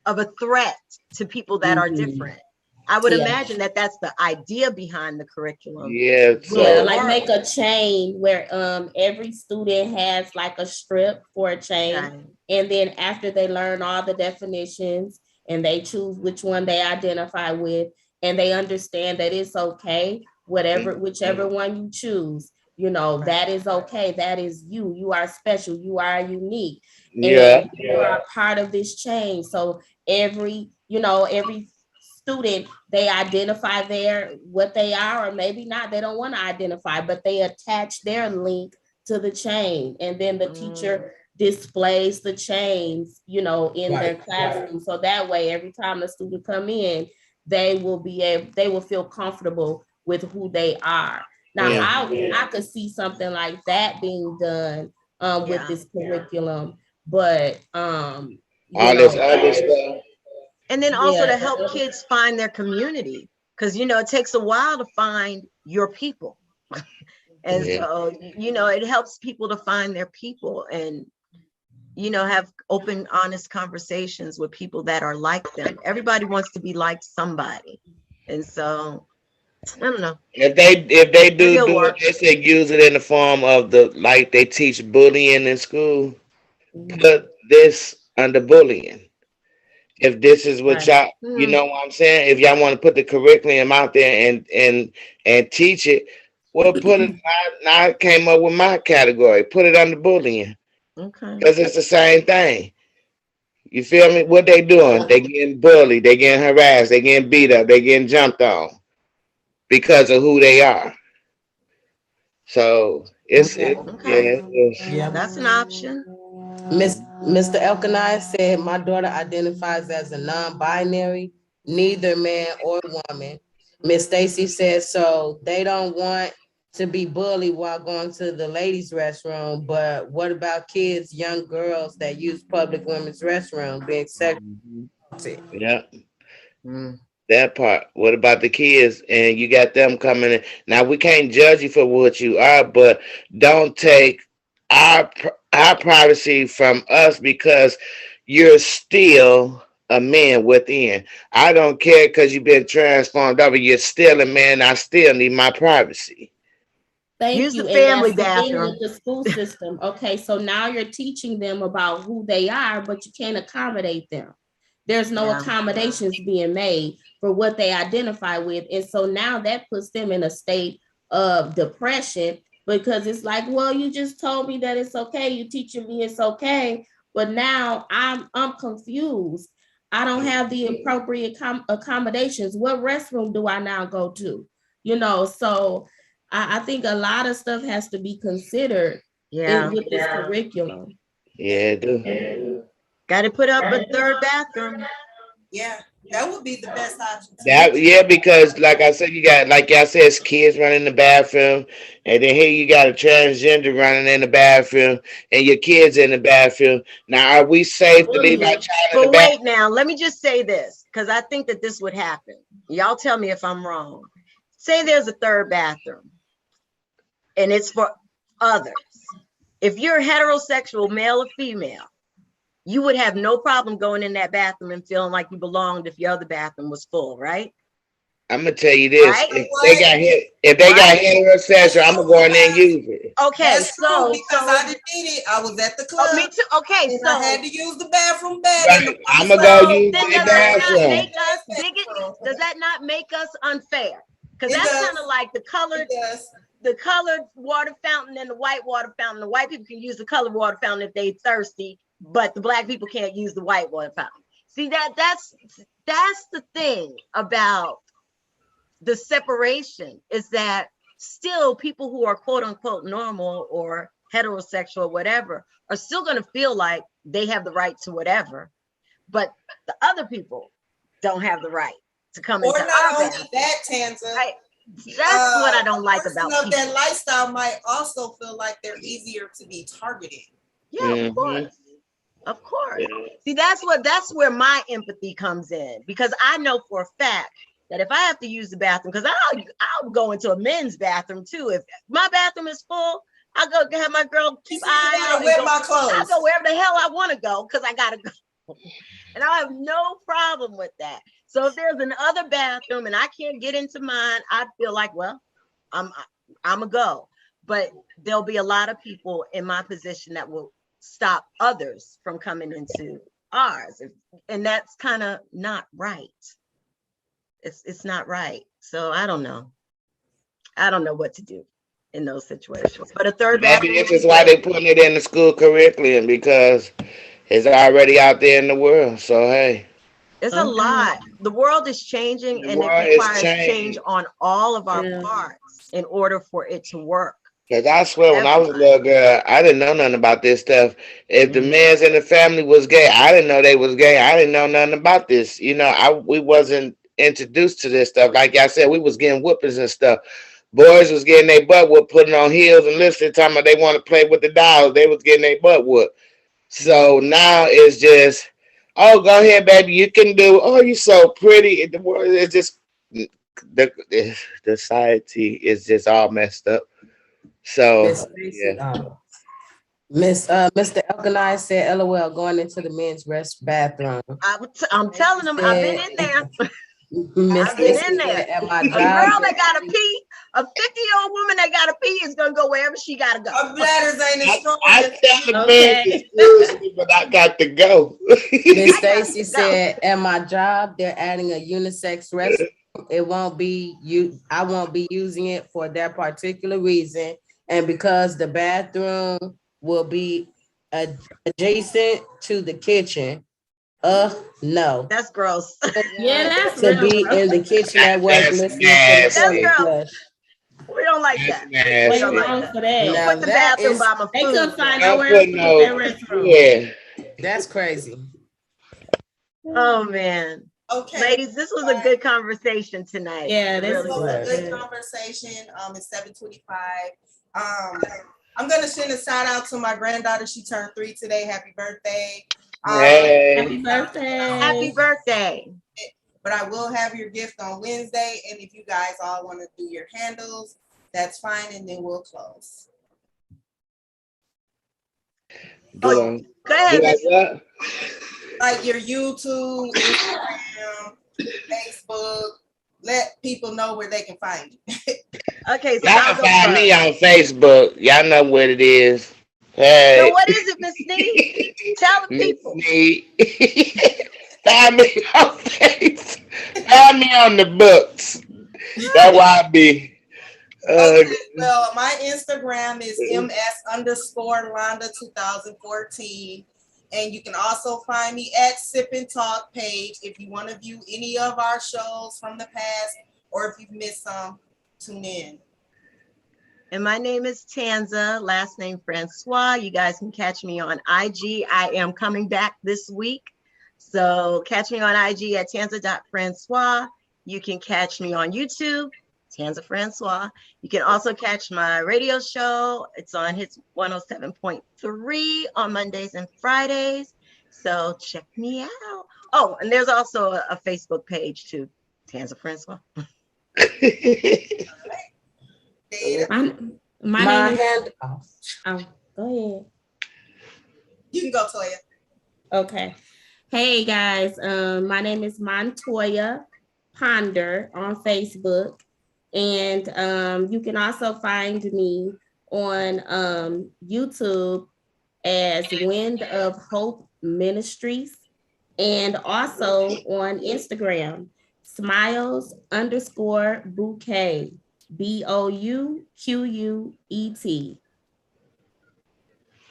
of a threat to people that are Mhm. different. I would Yeah. imagine that that's the idea behind the curriculum yeah. will Yeah, So like work. make a chain where every student has like a strip for a chain. Right. And then after they learn all the definitions and they choose which one they identify with, and they understand that it's okay, whichever mhm. one you choose, Right. that is okay. That is you. You are special. You are unique. Yeah, And you are part of this chain. So every student, they identify what they are, or maybe not, they don't want to identify, but they attach their link to the chain, and then the Mm, teacher displays the chains in their classroom, so that way every time the student come in, they will feel comfortable with who they are. Now yeah. I could see something like that being done with yeah. this curriculum, but you All this know other stuff. And then also yeah, to help kids find their community, because it takes a while to find your people. And Yeah. so, it helps people to find their people and, have open, honest conversations with people that are like them. Everybody wants to be like somebody. And so, I don't know. If they Maybe do it'll it, work. they say use it in the form of the like they teach bullying in school. mhm. Put this under bullying. If this is what y'all, you know what I'm saying? If y'all want to put the curriculum out there and teach it, well, put it. Now I came up with my category. Put it under bullying Okay. because it's the same thing. You feel me? What they doing? They getting bullied. They getting harassed. They getting beat up. They getting jumped on because of who they are. So Okay. Okay. Yeah. That's an option. Mr. Elkanai said, my daughter identifies as a non-binary, neither man or woman. Miss Stacy said, so they don't want to be bullied while going to the ladies' restroom, but what about kids, young girls that use public women's restroom being sexually assaulted? yeah. Mm. That part. What about the kids? And you got them coming in. Now we can't judge you for what you are, but don't take our privacy from us because you're still a man within. I don't care because you've been transformed over. You're still a man. I still need my privacy. Thank Use you. the And family that's the thing bathroom. with the school system. Okay, so now you're teaching them about who they are, but you can't accommodate them. There's no Yeah. accommodations being made for what they identify with. And so now that puts them in a state of depression because it's like, well, you just told me that it's okay. You're teaching me it's okay. But now I'm confused. I don't have the appropriate accommodations. What restroom do I now go to? So I think a lot of stuff has to be considered Yeah. with this curriculum. Yeah, do. Got to put up a third bathroom. Yeah, that would be the best option to me. That yeah, because like I said, you got like y'all said, it's kids running in the bathroom, and then here you got a transgender running in the bathroom, and your kids in the bathroom. Now, are we safe to leave our child in the But bathroom? wait now, let me just say this, because I think that this would happen. Y'all tell me if I'm wrong. Say there's a third bathroom and it's for others. If you're heterosexual, male or female, you would have no problem going in that bathroom and feeling like you belonged if your other bathroom was full, right? I'm gonna tell you this: Right? if they got heterosexual, I'm gonna go in there and use it. Okay, That's true so because I did it. I was at the club. me too. Okay, and so I had to use the bathroom bag. Right, I'm gonna go use then the does that not bathroom. make us bigot? Does that not make us unfair? Because It that's does. kind of like the colored water fountain and the white water fountain. The white people can use the colored water fountain if they're thirsty, but the black people can't use the white water fountain. See, that's the thing about the separation, is that still people who are quote unquote normal or heterosexual or whatever are still going to feel like they have the right to whatever, but the other people don't have the right to come into Or our not only bathroom. that, Tanza. Right? That's what I don't like about Of people. that lifestyle might also feel like they're easier to be targeted. Yeah, of course. Of course. See, that's where my empathy comes in, because I know for a fact that if I have to use the bathroom, because I'll go into a men's bathroom too. If my bathroom is full, I'll go have my girl keep eyes out. My clothes. I'll go wherever the hell I want to go because I gotta go. And I have no problem with that. So if there's another bathroom and I can't get into mine, I feel like, well, I'm a go. But there'll be a lot of people in my position that will stop others from coming into ours, and that's kind of not right. It's not right. So I don't know what to do in those situations. But a third bathroom, Maybe this is why they putting it in the school curriculum, because it's already out there in the world. So hey, it's a lot. The world is changing, and it requires change on all of our parts in order for it to work. Because I swear, when I was a little girl, I didn't know nothing about this stuff. If the man's in the family was gay, I didn't know they was gay. I didn't know nothing about this. We wasn't introduced to this stuff. Like I said, we was getting whoopings and stuff. Boys was getting their butt whooped, putting on heels and lipstick, talking about they want to play with the dolls. They was getting their butt whooped. So now it's just, oh, go ahead, baby, you can do. Oh, you so pretty. The world is just, the society is just all messed up. So Mr. Elkanai said, LOL, going into the men's bathroom. I'm telling them, I've been in there. I've been in there. At my a job, girl that got a pee. A 50-year-old woman that got to pee is gonna go wherever she gotta go. Our bladders ain't as strong I as never Okay. been, excuse me, but I got to go. Miss I got Stacy to go. said, at my job, they're adding a unisex restroom. It won't be you. I won't be using it for that particular reason. And because the bathroom will be adjacent to the kitchen. No. That's gross. Yeah, that's To real be gross. in the kitchen at work That's listening to the That's nasty. toilet gross. flush. We don't like That's that. We They don't nasty. like wrong that. for Don't that. Now put the that bathroom is by my They couldn't food. find Don't nowhere else put to put their no, restroom. yeah. that's crazy. Oh man. okay. Ladies, this was a good conversation tonight. Yeah, It this really It was was a was. good good. conversation. It's 7:25. I'm gonna send a shout out to my granddaughter. She turned 3 today. Happy birthday. Happy Hey, Happy birthday. birthday. But I will have your gift on Wednesday. And if you guys all want to do your handles, that's fine. And then we'll close. doing. Go You ahead, like Miss. what? Like your YouTube, Instagram, Facebook. Let people know where they can find you. Okay, so Y'all I'll can go find me first. on Facebook. Y'all know what it is. So Hey, what is it, Miss Sneed? Tell the Miss people. Sneak. Find me on Facebook. Find me on the books. That's why I be. Uh, Okay, well, my Instagram is ms_Londa 2014. And you can also find me at Sip and Talk page if you want to view any of our shows from the past, or if you've missed some, tune in. And my name is Tanza, last name Francois. You guys can catch me on IG. I am coming back this week. So catch me on IG at tanza.francois. You can catch me on YouTube, Tanza Francois. You can also catch my radio show. It's on Hits 107.3 on Mondays and Fridays. So check me out. Oh, and there's also a Facebook page too, Tanza Francois. Data, My My name is hand. oh, go ahead. you can go, Toya. Okay. Hey guys, my name is Montoya Ponder on Facebook. And you can also find me on YouTube as Wind of Hope Ministries, and also on Instagram, smiles_bouquet, BOUQUET.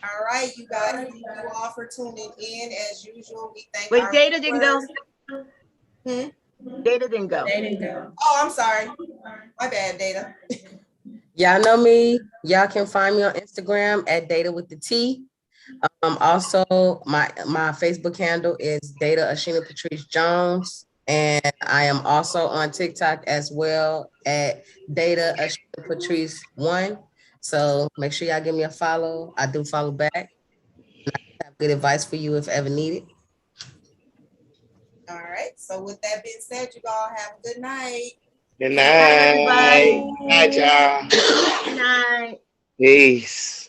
All right, you guys, thank you all for tuning in. As usual, we thank Wait, our Data didn't go. viewers. Data didn't go. They didn't go. Oh, I'm sorry. My bad, Data. Y'all know me. Y'all can find me on Instagram at Data with the T. Also, my Facebook handle is Data Ashina Patrice Jones, and I am also on TikTok as well at Data Ashina Patrice 1. So make sure y'all give me a follow. I do follow back. I have good advice for you if ever needed. All right. So with that being said, you all have a good night. Good Good night, night. everybody. Good night, y'all. Good night. Peace.